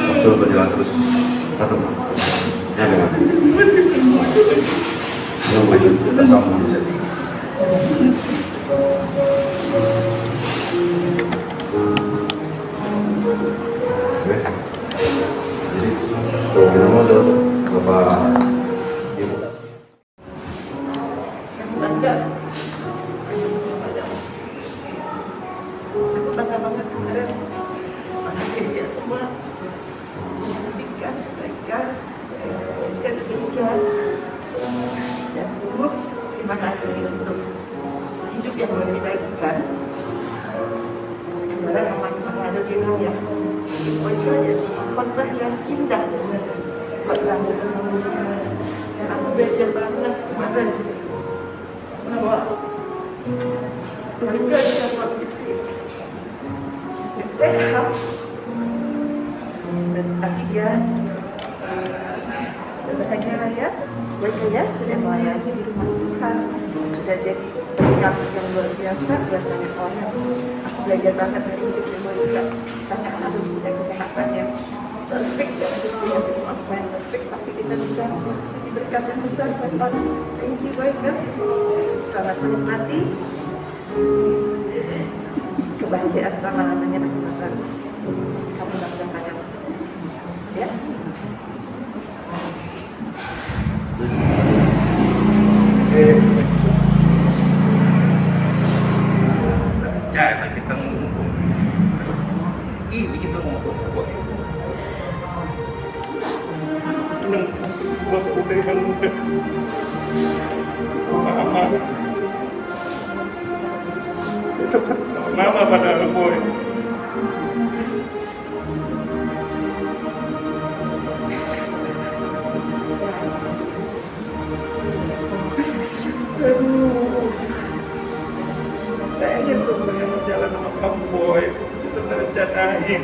Waktu berjalan terus tatap ya memang yang maju kita sama manusia jadi kalau minum modal bapak ibu Aku bangga banget kemarin makanya dia semua menyaksikan mereka dan gereja dan sungguh terima kasih untuk hidup yang dibagikan dalam memang ada bilang ya itu aja khotbah yang indah khotbah yang sesungguhnya dan aku belajar banget kemarin bahwa keluarga dalam kondisi sehat dan tapi dia berbahagia lah ya berjaya sudah melayani di rumah Tuhan sudah jadi pengingat yang luar biasa biasanya orang aku belajar banget dari hidup yang mereka karena harus punya kesehatan yang perfect dan harus punya semua yang perfect tapi kita bisa berkat yang besar buat orang. Thank you banyak, selamat menikmati kebahagiaan sama namanya bersama Francis. Kamu mudah-mudahan banyak ya. Cara kita ngomong ini kita ngomong senang buat udah yang muda mama besok satu mama pada boy pengen sebenarnya jalan sama kamu boy kita rencanain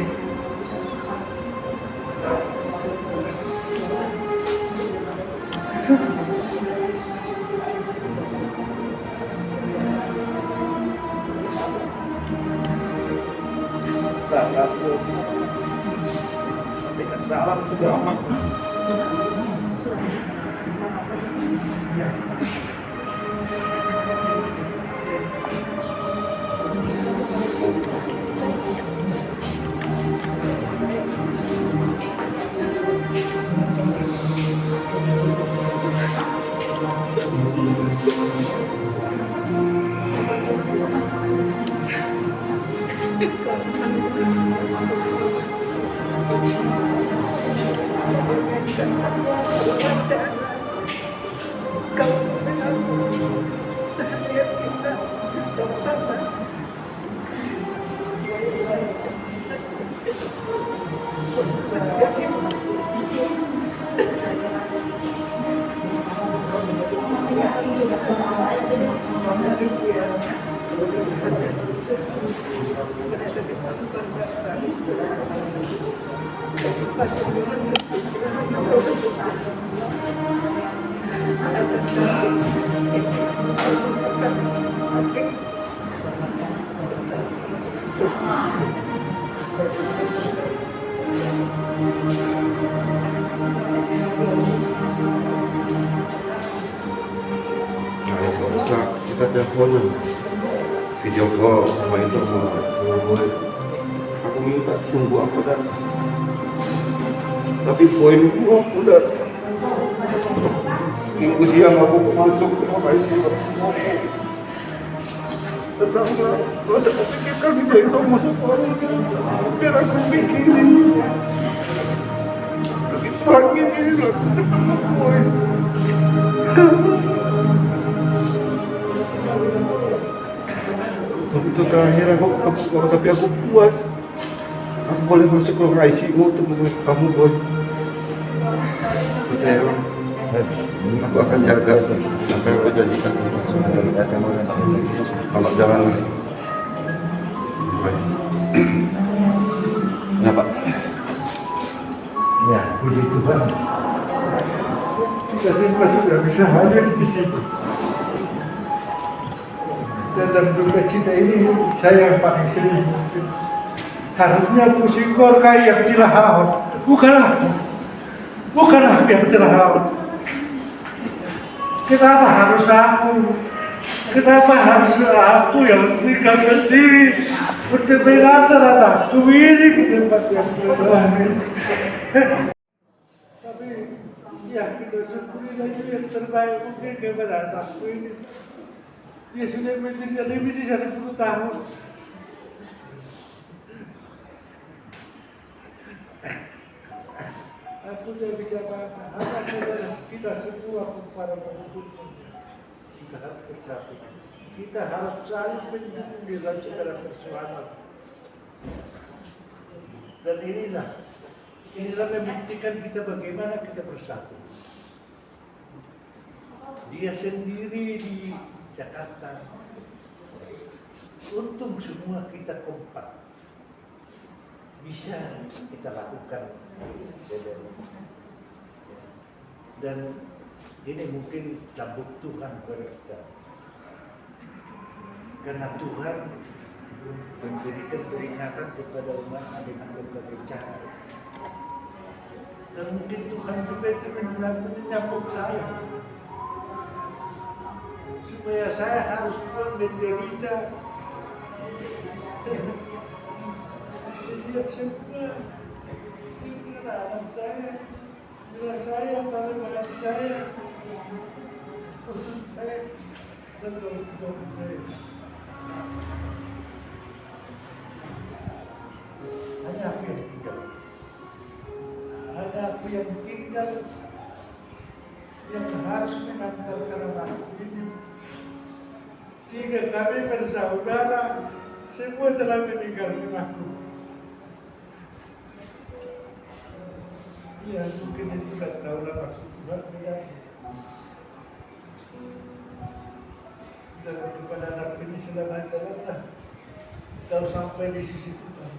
aku sampaikan salam ke mama. Terima kasih. Kita teleponan, video call sama itu boleh. Aku minta tunggu aku datang. Tapi poin gua udah minggu siang aku masuk ke ICU. Tenang lah, terus aku pikirkan video itu masuk orang biar aku pikirin. Lagi pagi ini lah ketemu poin. Itu terakhir aku tapi aku puas. Aku boleh masuk ke ICU untuk menemui kamu, Boy. Percaya bang, aku akan jaga sampai yang berjanjikan. Kalau jangan kenapa? Ya, begitu Bang. Kita semua sudah bisa hadir di situ. Dan dalam duka cita ini saya yang paling sedih. Harusnya pusing gorkai yang dilahap, bukan aku yang dilahap. Kenapa harus aku? Kenapa harus aku yang tinggal sendiri? Bercermin rata-rata ini ke tempat yang berbeda. Tapi ya kita syukuri lagi yang terbaik mungkin kepada anakku ini. Dia sudah meninggal lebih dari 10 tahun. Aku tidak bisa apa-apa. Kita semua para pengikutnya. Kita harus bersatu. Kita harus saling menyambung di dalam segala persoalan. Dan inilah membuktikan kita bagaimana kita bersatu. Dia sendiri di Jakarta. Untung semua kita kompak. Bisa kita lakukan. Dan ini mungkin cambuk Tuhan kepada kita. Karena Tuhan memberikan peringatan kepada umat dengan berbagai cara. Dan mungkin Tuhan juga itu menyambut saya. Supaya saya harus pulang menderita. Lihat semua anak saya, bila saya, kalau bagi saya, dan kalau saya. Hanya aku yang tinggal. Hanya aku yang tinggal yang harus mengantarkan anakku ini. 3 kami bersaudara, semua telah meninggalkan aku. Ya mungkin itu tidak tahulah maksud Tuhan ya. Dan kepada anak ini selama jalanlah kau sampai di sisi Tuhan.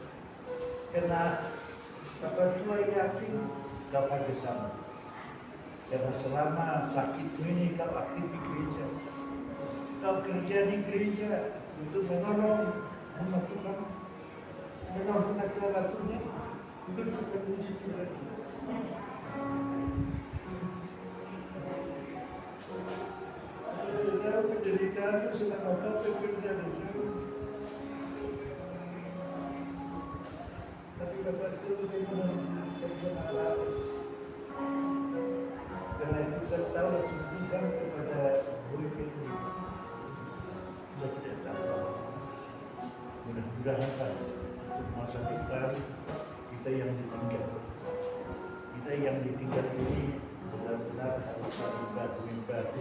Karena Bapak tua yakin kau ada sama. Karena selama sakitmu ini kau aktif di gereja. Kau kerja di gereja untuk menolong umat Tuhan, menolong acara Tuhan, untuk memuji Tuhan. Dalam penderitaan itu selama kau bekerja di sana. Tapi Bapak itu bagaimana berkenalan. Karena itu kita tahu langsung Tuhan kepada boyfriend ini. Kita tidak tahu. Mudah-mudahan Pak, untuk masa depan kita yang ditinggal. Kita yang ditinggal ini benar-benar harus saling bahu-bahu.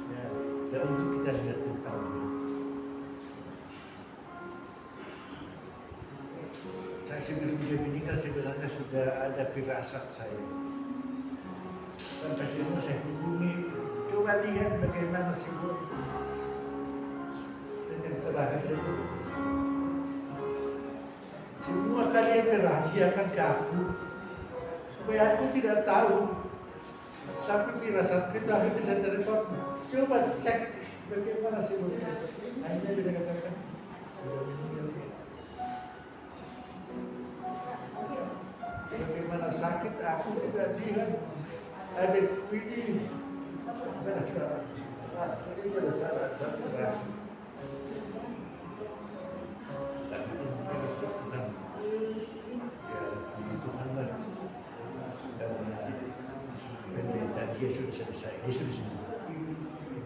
Ya, dan untuk kita lihat Tuhan. Saya sebelum dia meninggal sebenarnya sudah ada firasat saya. Sampai semua saya hubungi, coba lihat bagaimana si Boy. Dan yang terakhir saya semua kalian merahasiakan ke aku supaya aku tidak tahu Tapi firasat kita akhirnya saya telepon, coba cek bagaimana sih Bunda. Hanya dia katakan, bagaimana sakit aku tidak lihat adikku ini bersalah. Ini bersalah satu orang. Tapi itu Tuhan, ya Tuhan lah. Karena penderitaan dia sudah selesai, dia sudah sembuh.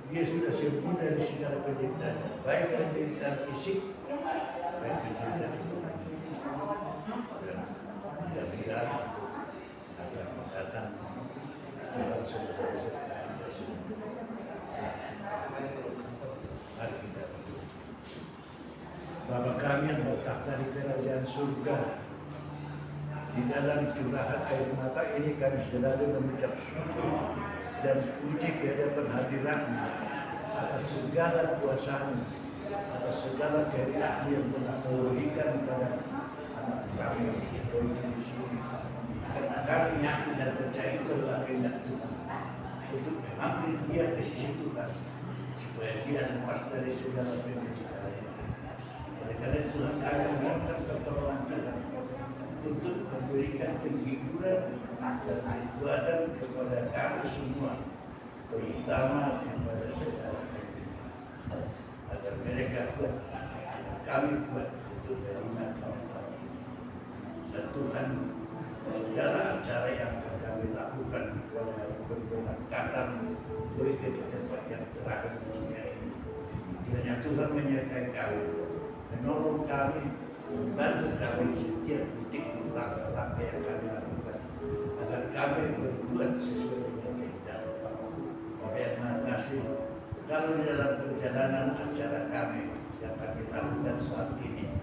Dia sudah sembuh dari segala penderitaan, baik penderitaan fisik, baik penderitaan ekonomi. Dan mudah-mudahan akan mendatang dalam saudara-saudara kita semua. Mari kita berdoa. Bapa kami yang bertakhta di kerajaan surga, di dalam curahan air mata ini kami selalu mengucap syukur dan puji di hadapan hadirat-Mu atas segala kuasa-Mu, atas segala kehendak-Mu yang telah Kau berikan kepada anak kami di sini. Karena kami yakin dan percaya itu adalah kehendak Tuhan untuk mengambil dia ke sisi Tuhan supaya dia lepas dari segala penderitaan. Oleh karena Tuhan kami memohon pertolongan Tuhan untuk memberikan penghiburan dan kekuatan kepada kami semua, terutama kepada saudara agar mereka kuat, kami kuat untuk menerima Tuhan. Dan Tuhan, segala acara yang akan kami lakukan pada keberangkatan dari ke tempat yang terakhir di dunia ini, kiranya Tuhan menyertai kami, menolong kami, membantu kami setiap titik langkah yang kami lakukan agar kami berbuat sesuai dengan kehendak Tuhan. Terima kasih. Kalau di dalam perjalanan acara kami yang kami lakukan saat ini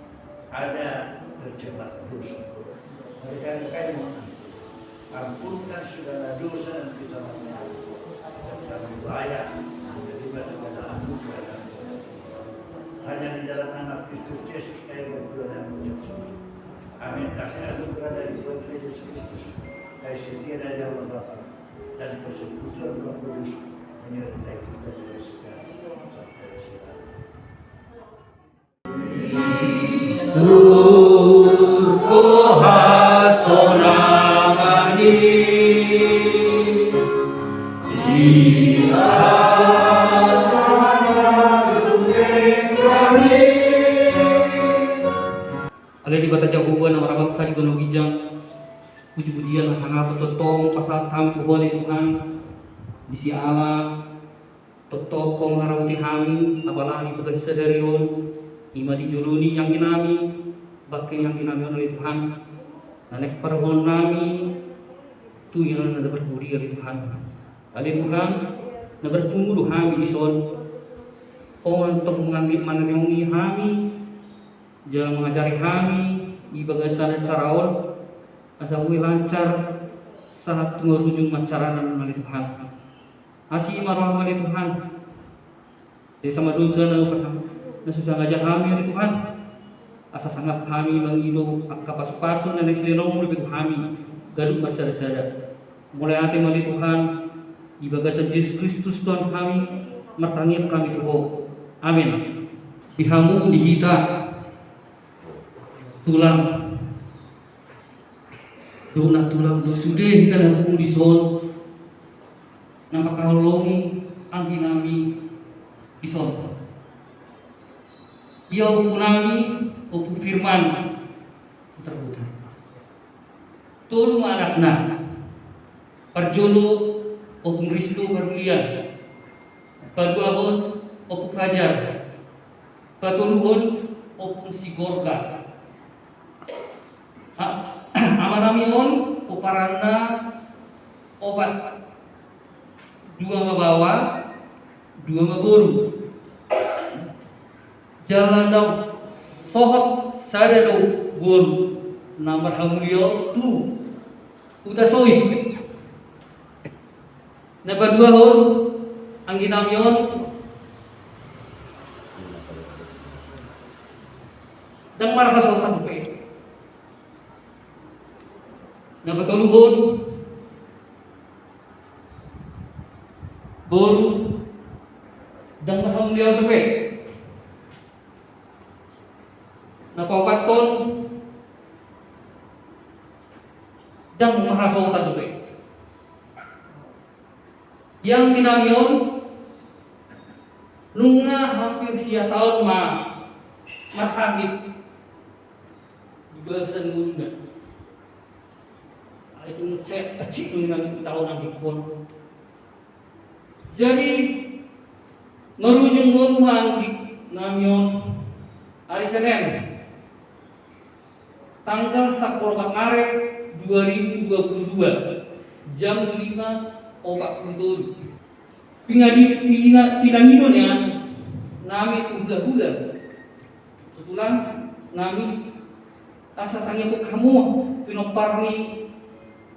ada terjebak dosa, mereka kami mohon ampunkan segala dosa dan kesalahan dan kami layak menerima segala anugerah dan hanya di dalam nama Kristus Yesus kami berdoa dan mengucap syukur. Amin. Kasih anugerah dari Tuhan Yesus Kristus, kasih setia dari Allah Bapa dan persekutuan Roh Kudus menyertai kita dari sekarang sampai selamanya. Surga sonamani Ada di bata jagoan nama rabang sari gono gijang puji-pujian sangat petotong pasal tamu oleh Tuhan di si Allah tetap kau mengharauti kami apalagi bekas sadarion ima dijuluni yang kinami bakin yang kinami oleh Tuhan nanek permohon nami tu yang ada berbudi oleh Tuhan na bertunggu kami ison kau untuk mengambil menanyongi kami jangan mengajari kami ibadah sana caraon asal lancar saat merujung macaranan oleh Tuhan. Asih marah oleh Tuhan. Saya sama dosa na pasang susah ngajak kami oleh Tuhan. Asa sangat kami mengilu angka pasu-pasu na nagsilinong oleh kami gaduh masada-sada. Mulai hati oleh Tuhan ibadah Yesus Kristus Tuhan kami mertangip kami Tuhan. Amin. Dihamu dihita tulang tulang sudah kita nabung di son nampak kalongi angin nami di son ia upunami upu firman terbuka tolong anakna perjolo upu Kristo berlian paduahon upu fajar patuluhon upu sigorga amanamion uparana obat dua mabawa dua maburu jalan dong sohot sadado guru namar hamulio tu utasoi napa dua hon angginamion dan marah sohot bupe na patuluhon boru dan mahamlial bebe napapaton dan mahasotan bebe yang dinamion nunga hampir sia tahun masakit di bahasa Nunda itu ngecek acik dengan tahun angkikon jadi merujung ngonuhan di namion hari Senin tanggal 10 Maret 2022 jam 5.47 pinanginon ya nami bulan kebetulan nami asa tanya po kamu pinoparni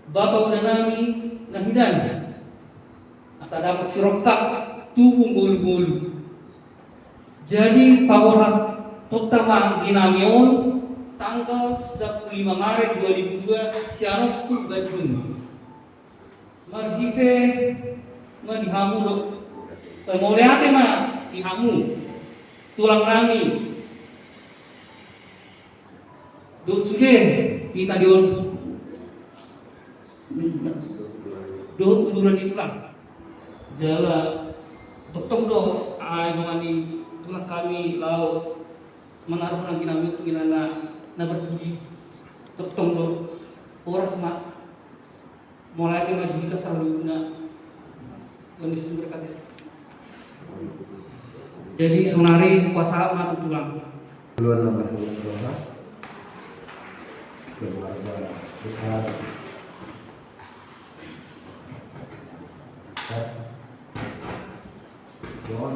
bapak udah nami nahidan asa dapat siroktak tubung bolu-bolu jadi paworat total ginamion tanggal 5 Maret 2002 sianok tu bajun marhite dihamu dok moliate dihamu tulang nami dok sudah kita dion dok kuduran di tulang jala betong dong mani tulang kami lau menaruh lagi nami itu inana na berbudi betong dong oras mulai ke majulika saluna kondisi berkati jadi sonari kuasa matu tulang duluan nomor berapa keluarga besar John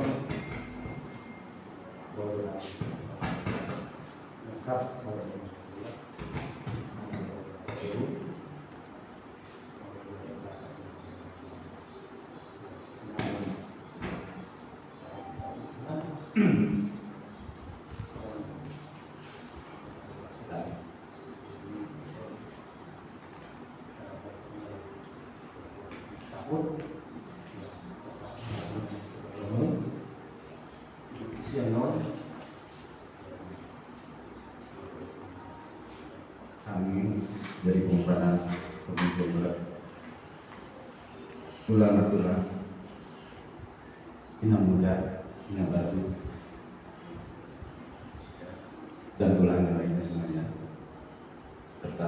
kami dari Bupatan Provinsi Jawa Tulang Ina Muda, Ina Batu dan tulang yang lainnya semuanya serta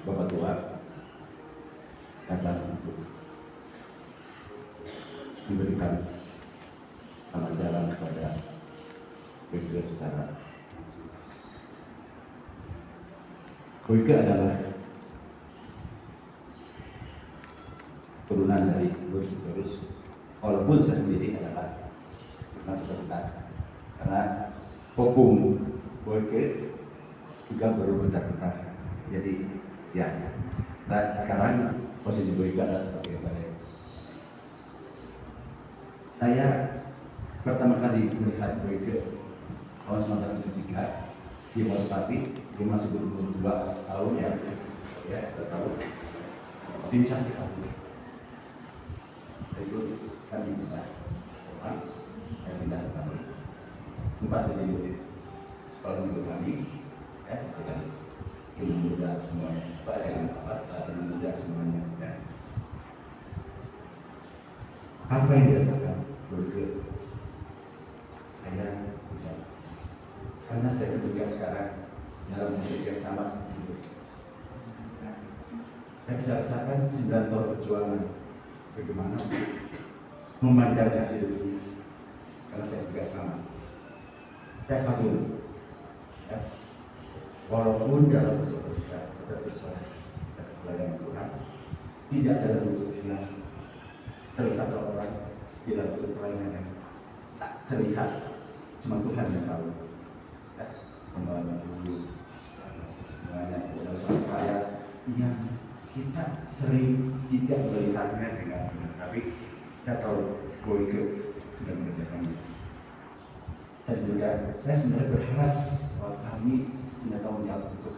Bapak Tua datang untuk memberikan sama jalan kepada Boyke secara Boyke adalah turunan dari Boyke walaupun saya sendiri adalah turunan karena hukum Boyke juga baru bentar-bentar jadi ya nah, sekarang posisi Boyke adalah sebagai balai. Saya pertama kali melihat Boyke tahun 1973 di Mospati, dia masih berumur 2 tahun ya 2 tahun. Pincang sekali. Itu kami bisa orang yang tidak tahu. Sempat jadi murid sekolah minggu kami, dengan ilmu muda semuanya, ilmu muda semuanya. Ya. Apa yang dirasakan Boyke? Saya bisa karena saya bertugas sekarang dalam musik yang sama seperti itu. Saya bisa rasakan 9 tahun perjuangan bagaimana memanjangkan hidup ini karena saya tugas sama. Saya kagum ya. Walaupun dalam usaha kita berusaha pelayanan Tuhan tidak dalam bentuk hilang terlihat orang tidak bentuk pelayanan yang tak terlihat cuma Tuhan yang tahu. Pembangunan dulu semuanya adalah suatu karya yang kita sering tidak melihatnya dengan benar, tapi saya tahu Boyke sudah mengerjakannya. Dan juga saya sebenarnya berharap bahwa kami punya tanggung jawab untuk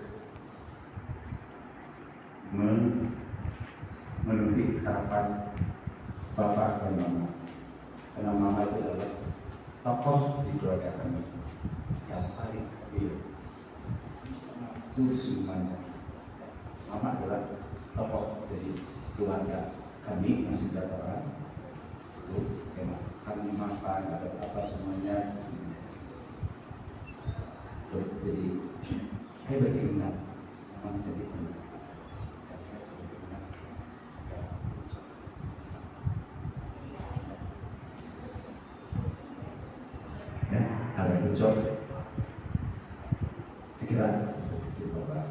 memenuhi harapan Bapak dan Mama tokoh di keluarga kami yang paling real itu semuanya. Mama adalah tokoh dari keluarga kami yang 9 orang. Itu memang kami makan ada apa semuanya. Jadi saya berkeinginan memang saya berkeinginan. Ada bocor, saya kira bahwa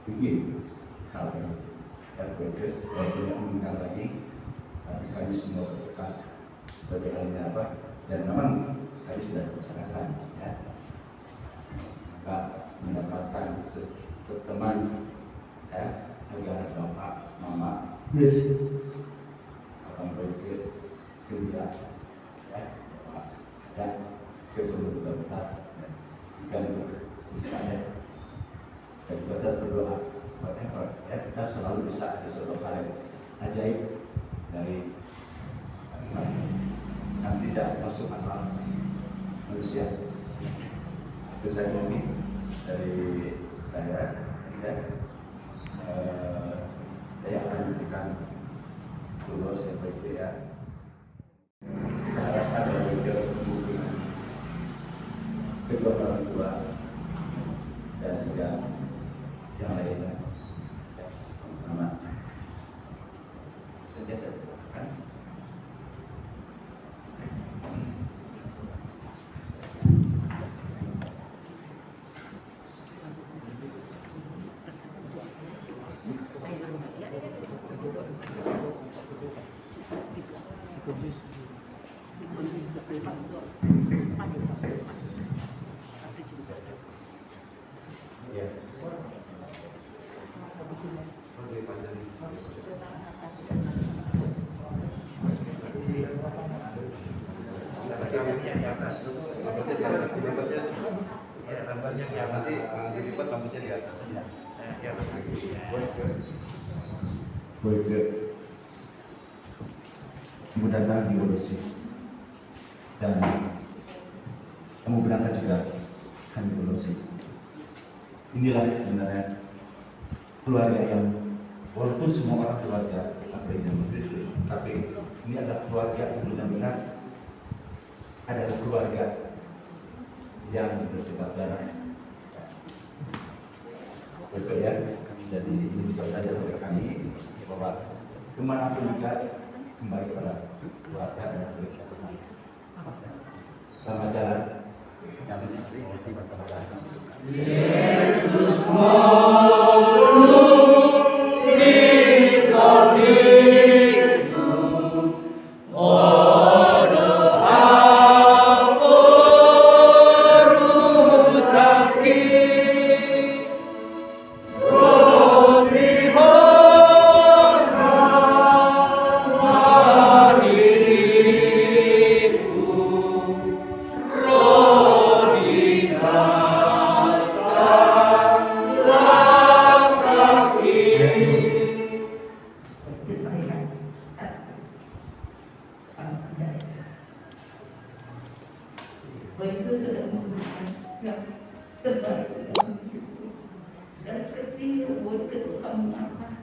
mungkin hal yang berbeda, tidak mendengar lagi, tapi kami semua berdekat sebagai halnya apa, dan memang kami sudah bicarakan, ya, maka mendapatkan teman, ya, agar bapak, mama, yes, akan berikut gembira, ya, dan betul benar dan istilahnya dan kita berdoa whatever ya, kita selalu bisa ada suatu hal yang ajaib dari yang tidak masuk akal manusia. Itu saya ngomong dari saya ya, saya akan memberikan dulu seperti ya. Kita harapkan ada kemungkinan kedua orang tua dan juga yang lainnya sama-sama saja saya ucapkan. Ibu datang di Wolosi dan kamu berangkat juga kan di Wolosi. Inilah sebenarnya keluarga yang walaupun semua orang keluarga Abraham Kristus, tapi ini adalah keluarga yang benar-benar adalah keluarga yang bersifat darah. Betul ya? Jadi ini juga saja bagi kami bahwa kemanapun juga kembali pada keluarga dan keluarga. Selamat jalan. Yang menjadi masalah. Yesus Begitu sudah memberikan yang terbaik dan kecil buat kesukaan apa,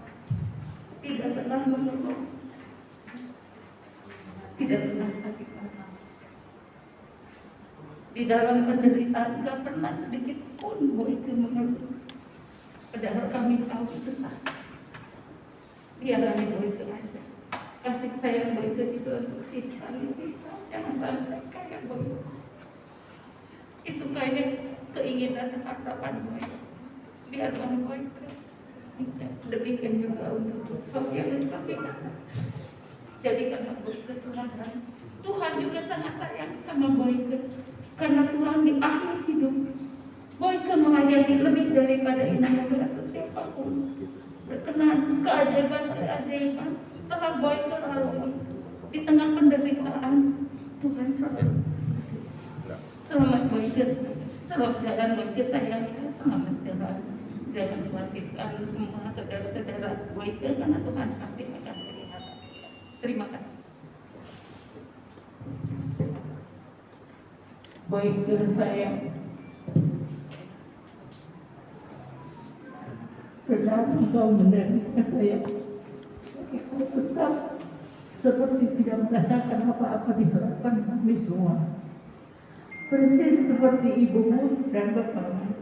tidak pernah mengeluh, tidak pernah sakit apa. Di dalam penderitaan tidak pernah sedikit pun Boyke mengeluh. Padahal kami tahu itu salah. Biarlah Boyke aja. Kasih sayang Boyke itu untuk sisa, jangan sampai kayak Boyke. Itu kayaknya keinginan harapan gue. Biarlah gue lebihkan juga untuk sosialisasi. Jadikanlah gue ketulasan. Tuhan juga sangat sayang sama Boyke, karena Tuhan di akhir hidup Boyke melayani lebih daripada inang atau siapapun. Berkenan keajaiban setelah Boyke lalui di tengah penderitaan, Tuhan selalu. Selamat Boyke, selamat jalan Boyke sayangnya, selamat jalan. Jangan khawatirkan semua saudara-saudara Boyke, karena Tuhan pasti akan melihat. Terima kasih. baik ke saya. Karena Engkau menerima saya, aku tetap seperti tidak merasakan apa-apa di hadapan kami semua. Persis seperti ibumu dan bapakmu.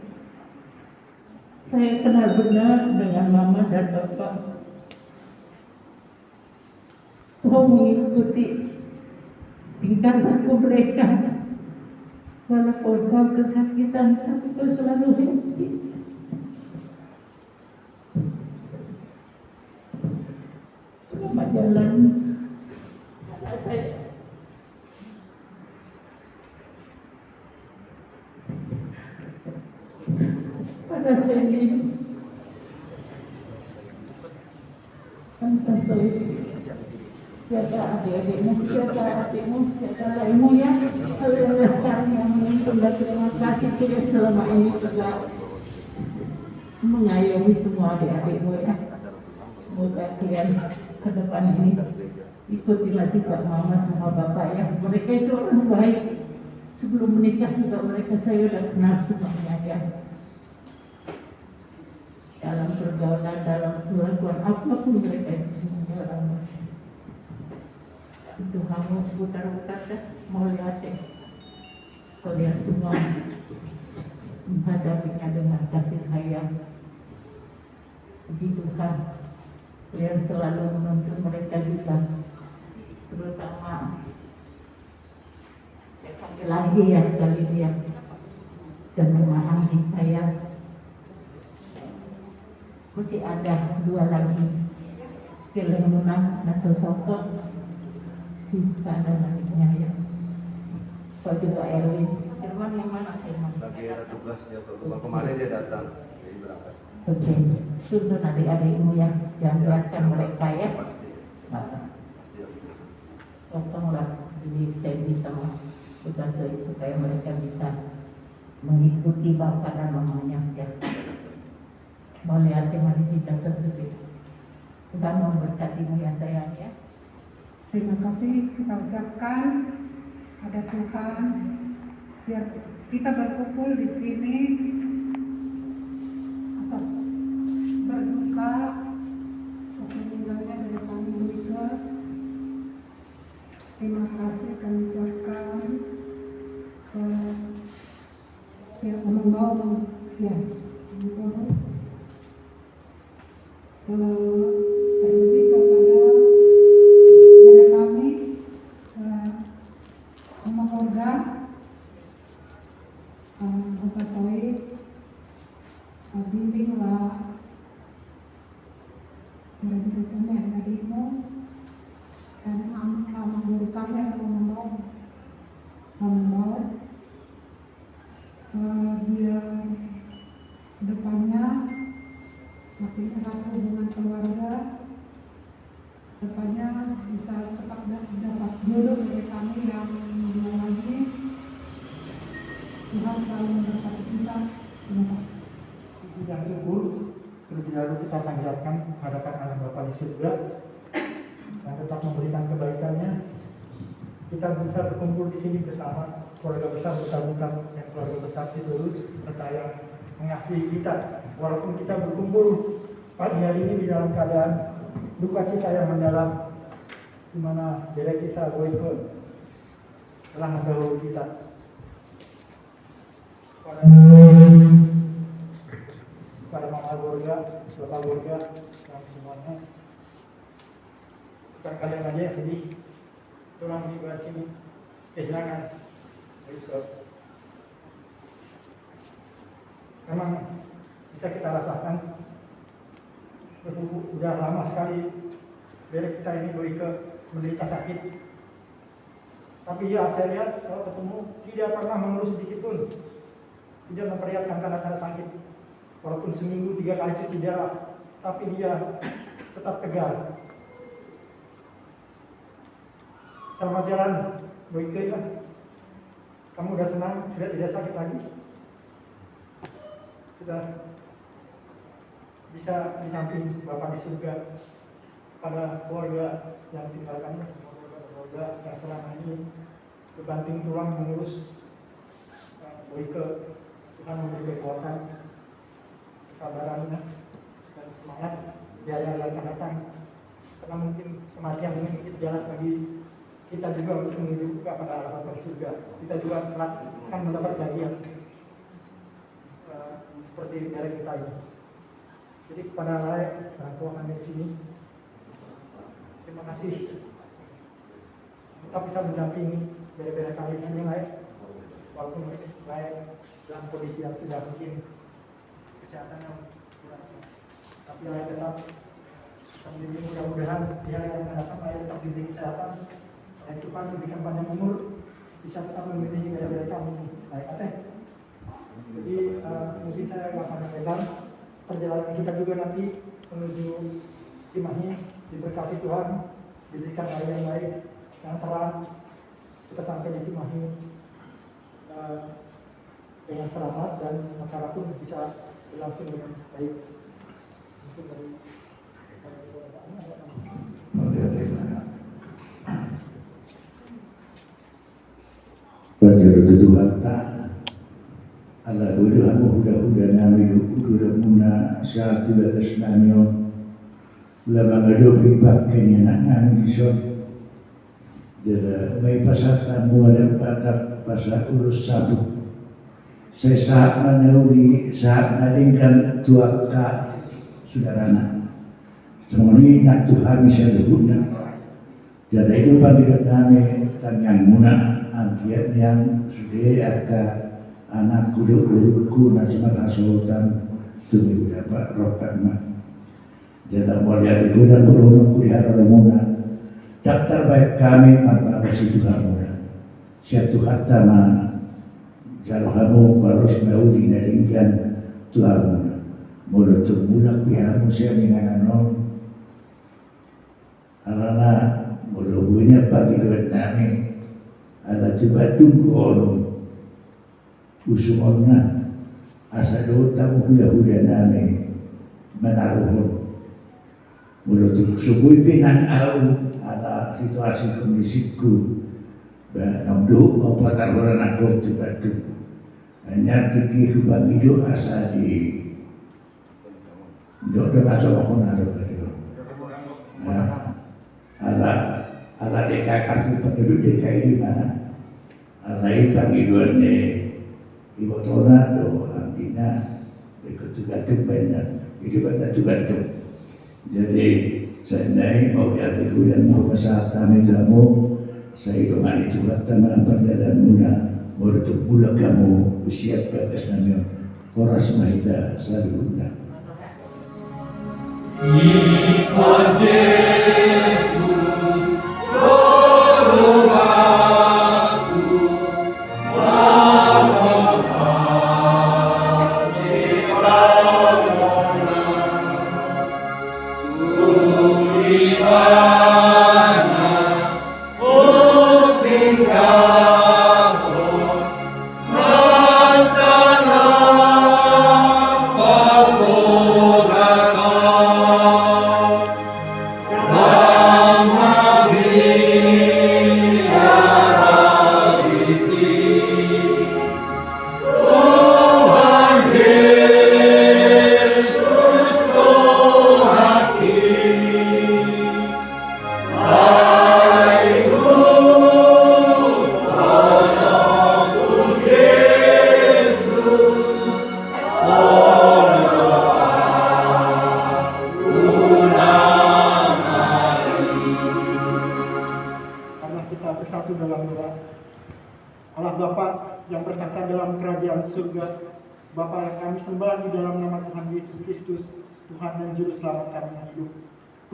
Saya kenal benar dengan mama dan bapak. Kau mengikuti tingkah laku mereka. Walaupun kau kesakitan, tapi kau selalu happy. Selamat jalan. Anak saya. Pada saya ini, tentu jaga adik-adikmu, jaga adikmu, jaga lainmu ya. Sekarang yang menuntun dan terima kasih kita selama ini telah mengayomi semua adik-adikmu ya. Semoga kalian ke depan ini ikutilah sikap mama sama bapak ya. Mereka itu orang baik. Sebelum menikah juga mereka saya sudah kenal semuanya ya. Dalam pergaulan, dalam kelakuan apapun mereka itu semuanya orang baik. Itu kamu putar-putar dah mau lihat ya. Kalian semua menghadapinya dengan kasih sayang. Puji Tuhan, kalian selalu menuntun mereka juga, terutama sekali lagi ya sekali dia dan memahami saya. Masih ada dua lagi kelemunan atau sosok Siska dan adiknya ya. Kau juga Erwin. Irwan yang mana Irwan? Lagi ada tugas dia kemarin dia datang jadi berangkat. Oke, tuntun adik-adikmu ya, jangan biarkan mereka ya. Tolonglah ini saya bisa supaya mereka bisa mengikuti bapak dan mamanya ya. Boleh hati mari kita sesuai. Tuhan memberkatimu ya sayang ya. Terima kasih kita ucapkan pada Tuhan biar kita berkumpul di sini atas berduka atas meninggalnya dari kami juga. Terima kasih kami ucapkan ya membawa ya terlebih kepada dari kami sama keluarga Bapak Soid bimbinglah dari adikmu dan guru kami akan membawa dia depannya makin erat hubungan keluarga, depannya bisa cepat dapat jodoh dari kami yang dua lagi. Tuhan selalu memberkati kita. Terima kasih. Puji dan syukur terlebih dahulu kita panjatkan hadapan Allah Bapa di surga dan tetap memberikan kebaikannya. Kita bisa berkumpul di sini bersama keluarga besar Buta-Buta dan keluarga besar Sitorus serta yang mengasihi kita. Walaupun kita berkumpul pagi hari ini di dalam keadaan duka cita yang mendalam, di mana dedek kita Boyko telah mendahului kita. Kepada mama keluarga, bapak keluarga, dan semuanya. Bukan kalian aja yang sedih, tulang di bawah sini kehilangan Boyko. Memang bisa kita rasakan sudah lama sekali dari kita ini Boyko menderita sakit. Tapi ya saya lihat kalau ketemu tidak pernah mengeluh sedikit pun, tidak memperlihatkan tanda-tanda sakit. Walaupun seminggu 3 kali cuci darah, tapi dia tetap tegar. Selamat jalan Boyko ya. Kamu udah senang, sudah tidak sakit lagi. Sudah bisa di samping Bapak di surga pada keluarga yang tinggalkannya, keluarga yang selama ini berbanting tulang mengurus lebih ke Tuhan memberi kekuatan, kesabaran dan semangat di hari yang akan datang. Karena mungkin kematian ini mungkin jalan bagi kita juga untuk menuju kepada harapan surga. Kita juga akan mendapat bagian seperti dari kita ini. Jadi kepada orang tua kami di sini, terima kasih tetap bisa mendampingi dari kami di sini, walaupun dalam kondisi yang sudah mungkin kesehatannya kurang, tapi tetap sambil mudah-mudahan di hari yang akan datang tetap diberi kesehatan dan Tuhan memberikan panjang umur, bisa tetap memilih dari kami ini. Jadi mungkin saya akan sampaikan perjalanan kita juga nanti menuju Cimahi diberkati Tuhan, diberikan hari yang baik, yang terang, kita sampai di Cimahi dengan selamat dan acara pun bisa berlangsung dengan baik. Mungkin dari Belajar Tuhan ta'ala Allah doa mudah-mudahan nami dukudur muna saat tidak kesnanyo lama ngado ribaknya nak nami disod jadi may pasatan mo ada patak pasat urus satu saya saat menauli saat nadingkan tua ka saudarana semua ini nak Tuhan bisa berguna jadi itu panggilan nami tanyang muna agiat yang sudah akan anak kudu nasional sultan tunggu dapat rokan mah jadi boleh ada guna kudu kulihara muna daftar baik kami pada situ muna siatu hatta ma jalhamu barus maudi nadingkan Tuhan muna mulut muna pihamu saya dengan anon alana mulut punya pagi duit nami ada coba tunggu usumonna asa do tamu huda nami menaruhun mulut subuh pinan au ada situasi kondisiku namdo mau patar orang aku coba tu hanya pergi hubang hidup asa di dokter asal aku ada ala DKI kartu penduduk DKI di mana? Alai panggilan ibu Tornado Antina ikut juga benar itu benar juga jadi saya naik mau diatur dan mau pasal kami kamu saya dengan itu kata perjalanan muna mau tutup bulan kamu siap ke atas namanya koras mahita selalu guna.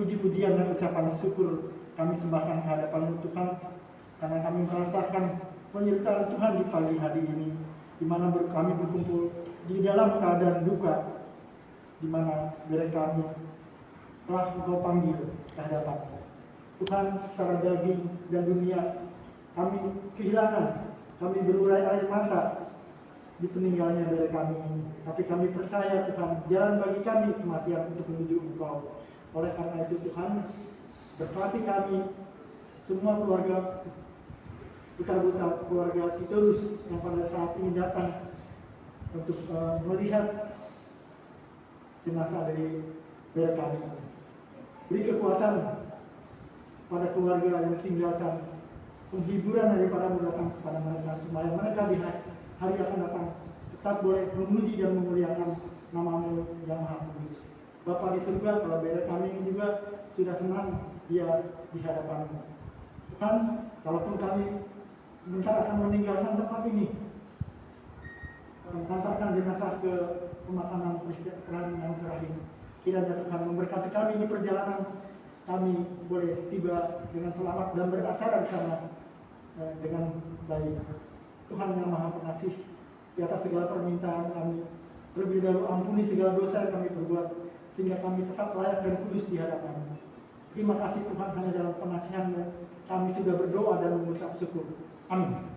Puji-pujian dan ucapan syukur kami sembahkan kehadapan Tuhan karena kami merasakan penyertaan Tuhan di pagi hari ini di mana kami berkumpul di dalam keadaan duka di mana dari kami telah Engkau panggil ke hadapan Tuhan secara daging dan dunia kami kehilangan, kami berurai air mata di peninggalnya dari kami ini, tapi kami percaya Tuhan jalan bagi kami kematian untuk menuju Engkau. Oleh karena itu Tuhan berkati kami semua keluarga putra-putra keluarga Sitorus yang pada saat ini datang untuk melihat jenazah dari kami. Beri kekuatan pada keluarga yang tinggalkan, penghiburan daripada datang kepada mereka, supaya mereka di hari akan datang tetap boleh memuji dan memuliakan nama-Mu yang Maha Kudus. Bapa di surga, kalau beda kami ini juga sudah senang dia di hadapan-Mu. Tuhan, kalaupun kami sebentar akan meninggalkan tempat ini, mengantarkan jenazah ke pemakaman Kristen yang terakhir, kiranya Tuhan memberkati kami di perjalanan kami boleh tiba dengan selamat dan beracara di sana dengan baik. Tuhan yang Maha Pengasih, di atas segala permintaan kami, terlebih dahulu ampuni segala dosa yang kami perbuat, sehingga kami tetap layak dan kudus di hadapan-Mu. Terima kasih Tuhan, hanya dalam pengasihan-Mu kami sudah berdoa dan mengucap syukur. Amin.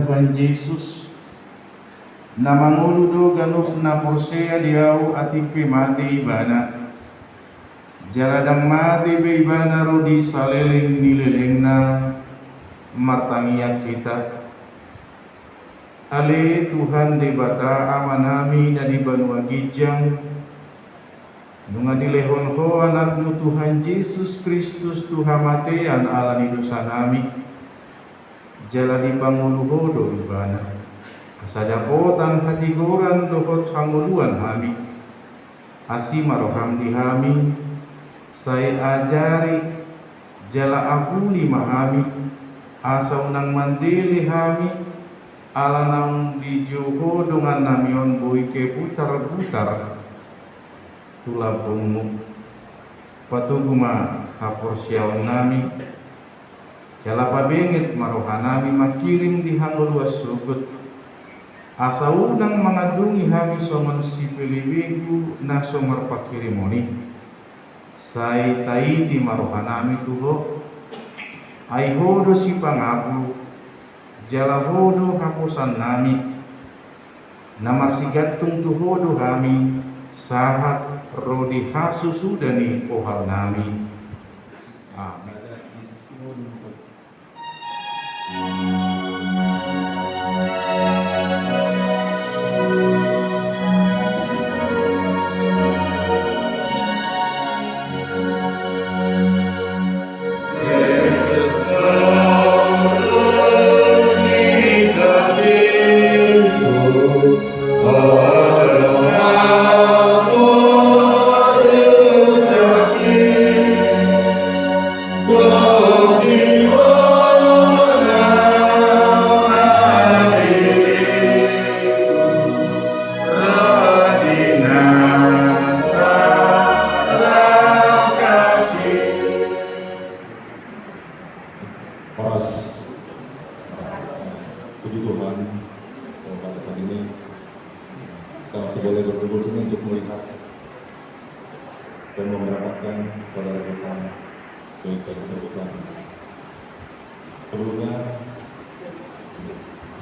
Tuhan Yesus namanguludo ganus na porsea diau atipe mati ibana jaladang mati be ibana rodi saleleng nilelengna matangiak kita ale Tuhan debata amanami na di banua gijang nunga dilehon ho anakmu Tuhan Yesus Kristus Tuhan matean alani dosa nami jala di panguluho do ibana kasajapotan hatigoran dohot hanguluan hami asimaroham di hami saya ajari jala apuli mahami asa unang mandili hami alanang di joho dengan namion boike putar-putar tulabungmu patuguma hapor siaw nami jala pabengit marohanami makirim di hanguluas sugut asa unang mangadungi hami soman si piliwigu na somar pakirimoni say taiti marohanami tuho ay hodo si pangapu jala hodo hapusan nami namarsigatung tuhodo hami sahat rodi hasusudani pohal nami amin.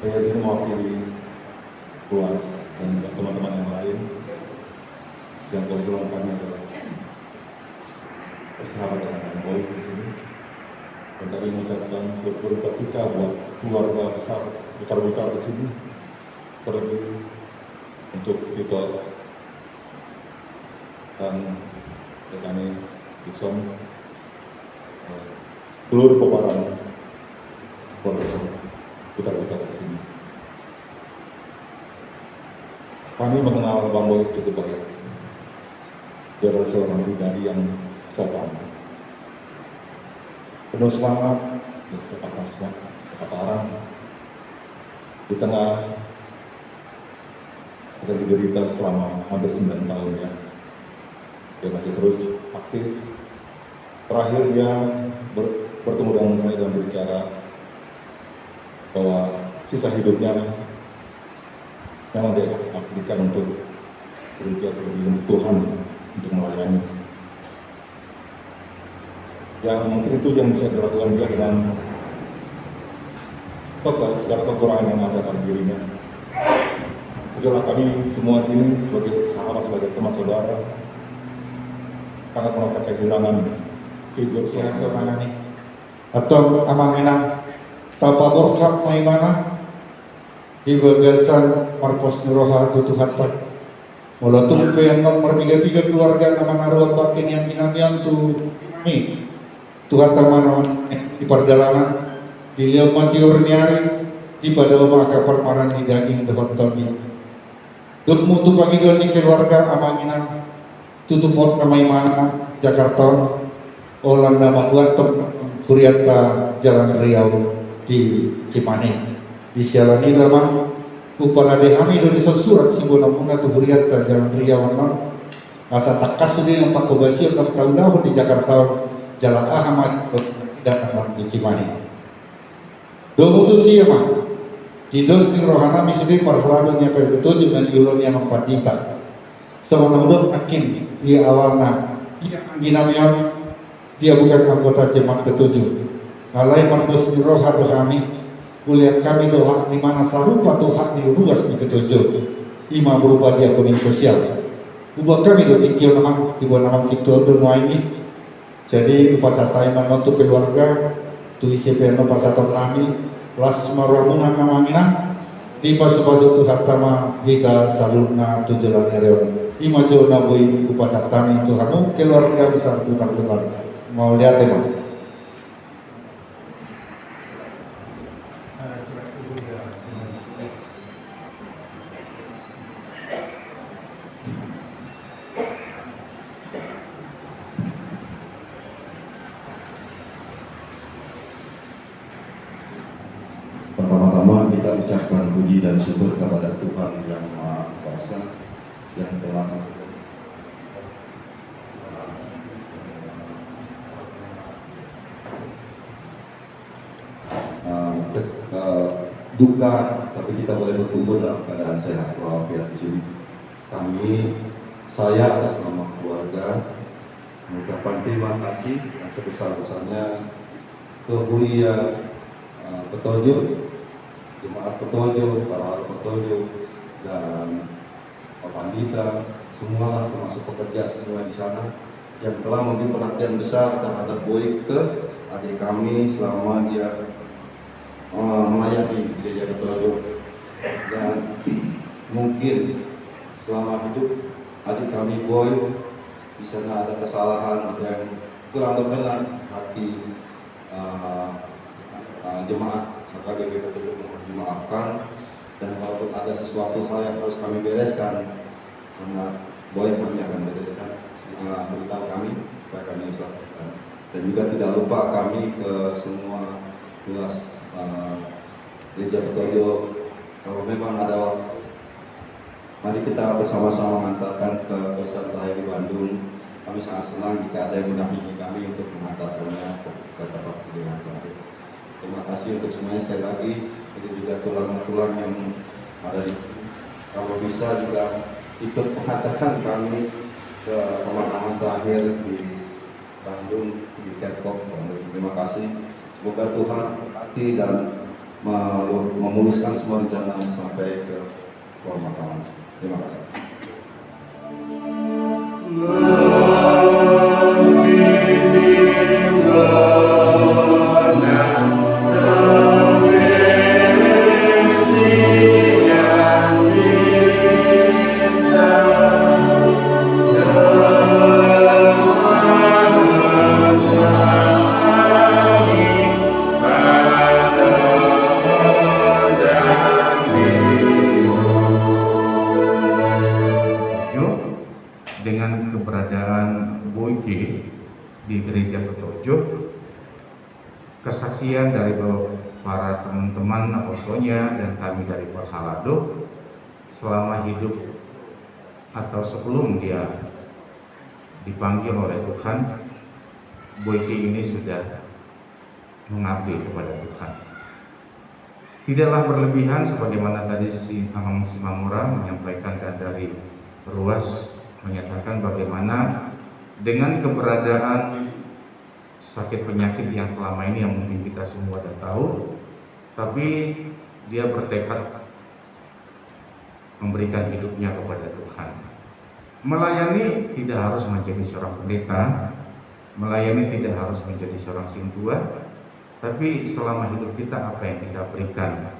Saya sini mewakili Ruas dan juga teman-teman yang lain yang kebetulan kami adalah bersahabat dengan Boy di sini. Dan kami mengucapkan berduka cita buat keluarga besar Butar-Butar di sini, terlebih untuk Tito dan rekan Dixon, seluruh peparan keluarga besar Butar-Butar di sini. Kami mengenal Bang Boy cukup baik. Dia adalah seorang pribadi yang sopan, penuh semangat, kata semangat, kata arah. Di tengah kita diderita selama hampir 9 tahun ya, dia masih terus aktif. Terakhir dia bertemu dengan saya dan berbicara bahwa sisa hidupnya memang dia aktifkan untuk bekerja terlebih untuk Tuhan, untuk melayani. Ya mungkin itu yang bisa dilakukan dia dengan segala kekurangan yang ada pada dirinya. Itulah kami semua sini sebagai sahabat, sebagai teman saudara, sangat merasa kehilangan figur seorang ini. Atau amanginang tapaborsak maimana di bagasan Marcos Nuroha Tutuhatan mula tumpe yang memperbiga-biga keluarga nama naruang bakin yang kinamian tu mi Tuhan taman di perjalanan di liam matiur nyari di pada maka permaran di daging dehot todi dukmu tu pagi doni keluarga amanginang tutupot kamai mana Jakarta olan nama buat kuriat ka Jalan Riau di Cimahi di sialani dalam uparade kami dari surat simbol namuna tu huriat ke Jalan Riau non masa takas sudi yang Pak Kobasir tahun-tahun di Jakarta Jalan Ahmad dan di Cimahi domu tu siapa tidos ni rohana misudi parfladonya ke betujuh dan iulonya mempadika sama namudok akin di awalnya ginamian dia bukan anggota jemaat ketujuh alai Marcos Nuroha kami kuliah kami doa di mana sarupa doa di ruas di ketujuh lima berupa diakonin sosial ubah kami do tikio namang di bawah namang sikto doa ini jadi upasatai manotu keluarga tu isi peno pasator nami las maruamungan namanginan di pasu-pasu tu hatama hika salurna tu jalan nereon lima jo nabui upasatani tu hamu keluarga besar Butar-Butar mau lihat emang Pertama-tama kita ucapkan puji dan syukur kepada Tuhan yang Maha Kuasa yang telah duka, tapi kita boleh berkumpul dalam keadaan sehat walafiat di sini. Saya atas nama keluarga mengucapkan terima kasih yang sebesar-besarnya ke Huria Petojo, Jemaat Petojo, para Petojo, dan Pak Pandita, semua termasuk pekerja semua di sana yang telah memberi perhatian besar terhadap Boy ke adik kami selama dia melayani gereja Petojo. Dan mungkin selama hidup adik kami Boy di sana ada kesalahan yang kurang berkenan hati jemaat HKBP Petojo mohon dimaafkan, dan kalau ada sesuatu hal yang harus kami bereskan karena Boy kami akan bereskan, beritahu kami supaya kami selesaikan. Dan juga tidak lupa kami ke semua kelas gereja Petojo, kalau memang ada waktu mari kita bersama-sama mengantarkan ke pesan terakhir di Bandung. Kami sangat senang jika ada yang mendampingi kami untuk mengantarkannya ke tempat pilihan terakhir. Terima kasih untuk semuanya sekali lagi. Itu juga tulang-tulang yang ada di sini. Kalau bisa juga ikut mengantarkan kami ke pemakaman terakhir di Bandung, di Kerkop. Terima kasih. Semoga Tuhan berkati dan memuluskan semua rencana sampai ke kehormatan. Terima kasih. Dengan keberadaan Boyke di Gereja Petojo, kesaksian dari para teman-teman apostolnya dan kami dari Persalado selama hidup atau sebelum dia dipanggil oleh Tuhan, Boyke ini sudah mengabdi kepada Tuhan. Tidaklah berlebihan sebagaimana tadi si Amang Simamura menyampaikan dan dari Ruas menyatakan bagaimana dengan keberadaan sakit penyakit yang selama ini yang mungkin kita semua sudah tahu, tapi dia bertekad memberikan hidupnya kepada Tuhan. Melayani tidak harus menjadi seorang pendeta, melayani tidak harus menjadi seorang sintua, tapi selama hidup kita apa yang kita berikan,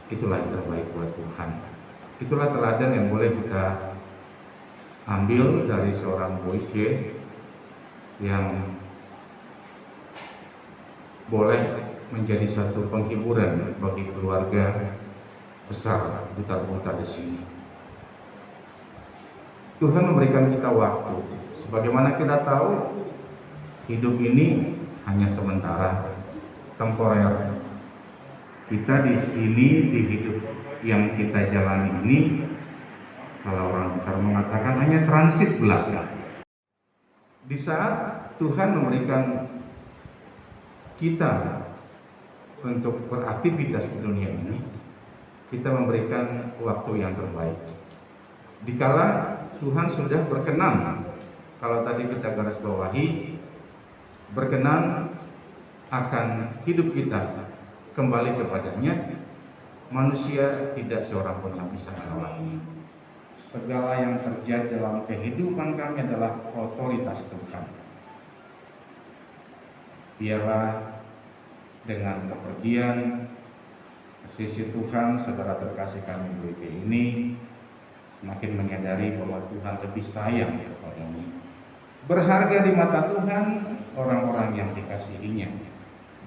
itulah yang terbaik buat Tuhan. Itulah teladan yang boleh kita ambil dari seorang Boyke yang boleh menjadi satu penghiburan bagi keluarga besar Butar-Butar di sini. Tuhan memberikan kita waktu. Sebagaimana kita tahu, hidup ini hanya sementara, temporer. Kita di sini, di hidup yang kita jalani ini, kalau orang besar mengatakan hanya transit belaka. Di saat Tuhan memberikan kita untuk beraktivitas di dunia ini, kita memberikan waktu yang terbaik. Dikala Tuhan sudah berkenan, kalau tadi kita garis bawahi, berkenan akan hidup kita kembali kepadanya, manusia tidak seorang pun yang bisa menolaknya. Segala yang terjadi dalam kehidupan kami adalah otoritas Tuhan. Biarlah dengan kepergian sisi Tuhan, saudara terkasih kami Boyke ini semakin menyadari bahwa Tuhan lebih sayang kepadanya. Berharga di mata Tuhan orang-orang yang dikasihinya.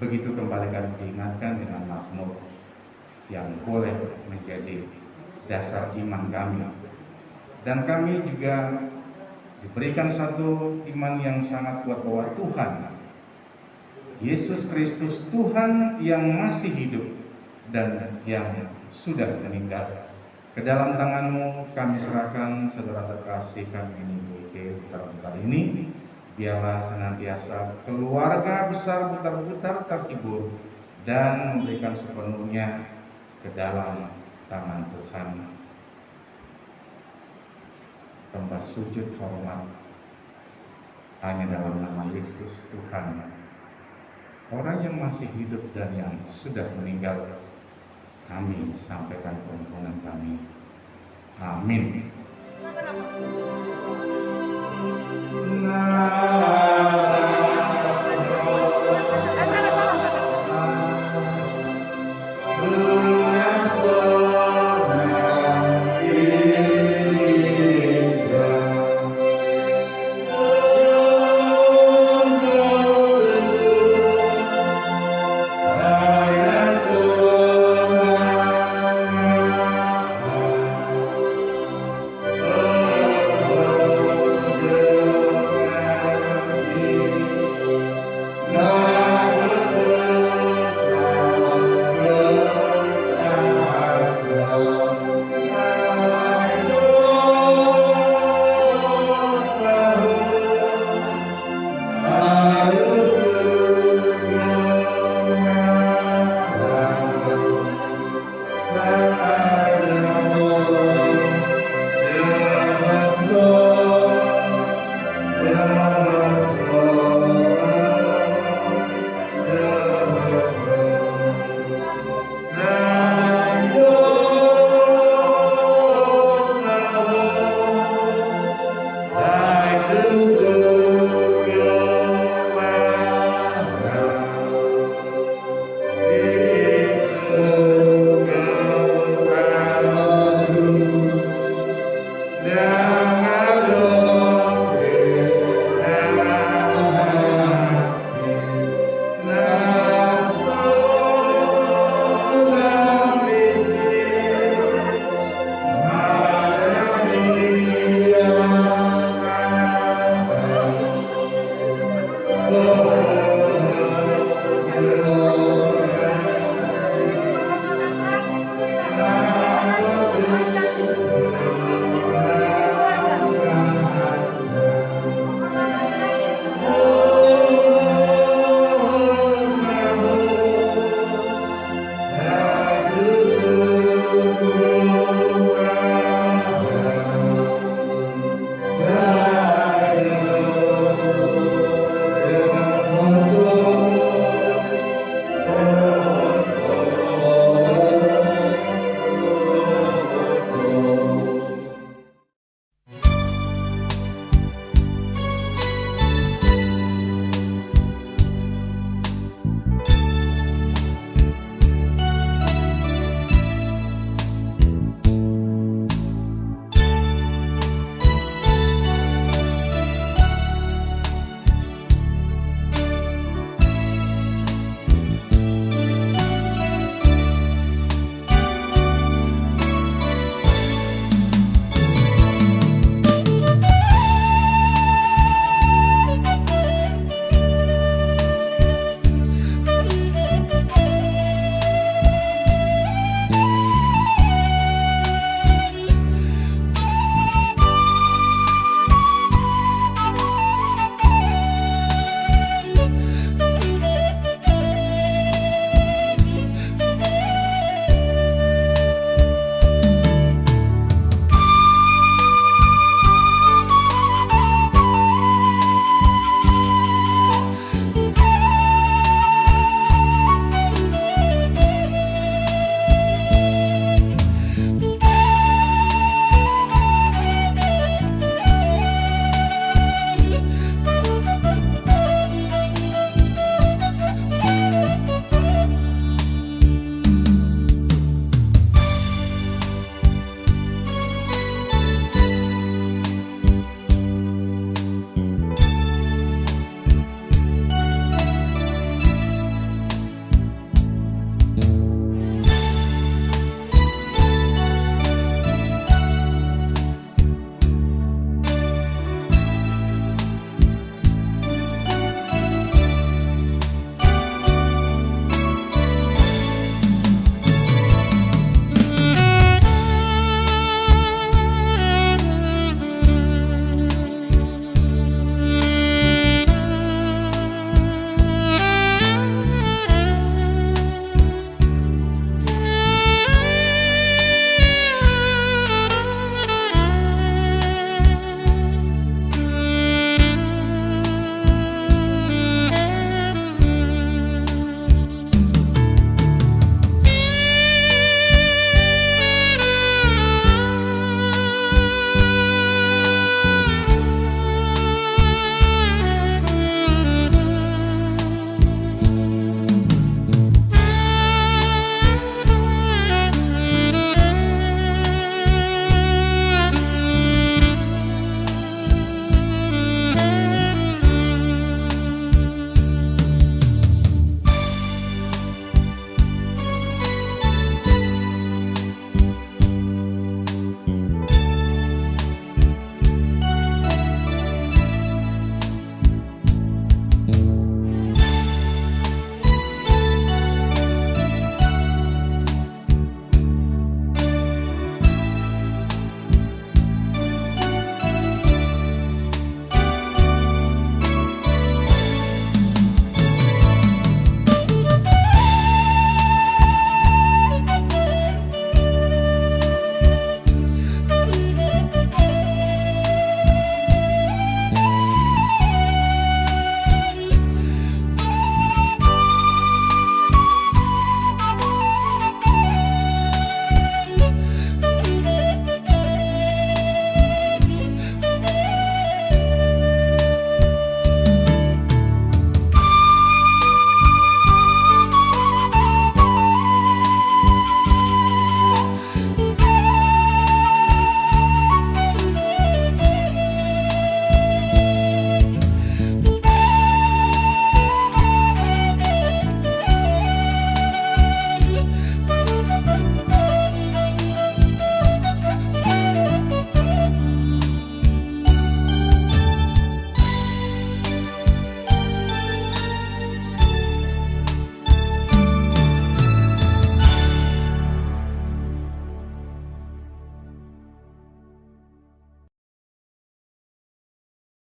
Begitu kembali kami diingatkan dengan Mazmur yang boleh menjadi dasar iman kami. Dan kami juga diberikan satu iman yang sangat kuat bahwa Tuhan Yesus Kristus, Tuhan yang masih hidup dan yang sudah meninggal. Ke dalam tangan-Mu kami serahkan saudara terkasih kami ini Boyke Butar-Butar ini. Biarlah senantiasa keluarga besar Butar-Butar terhibur dan memberikan sepenuhnya ke dalam tangan Tuhan. Tempat sujud hormat hanya dalam nama Yesus Tuhan. Orang yang masih hidup dan yang sudah meninggal, kami sampaikan permohonan kami. Amin.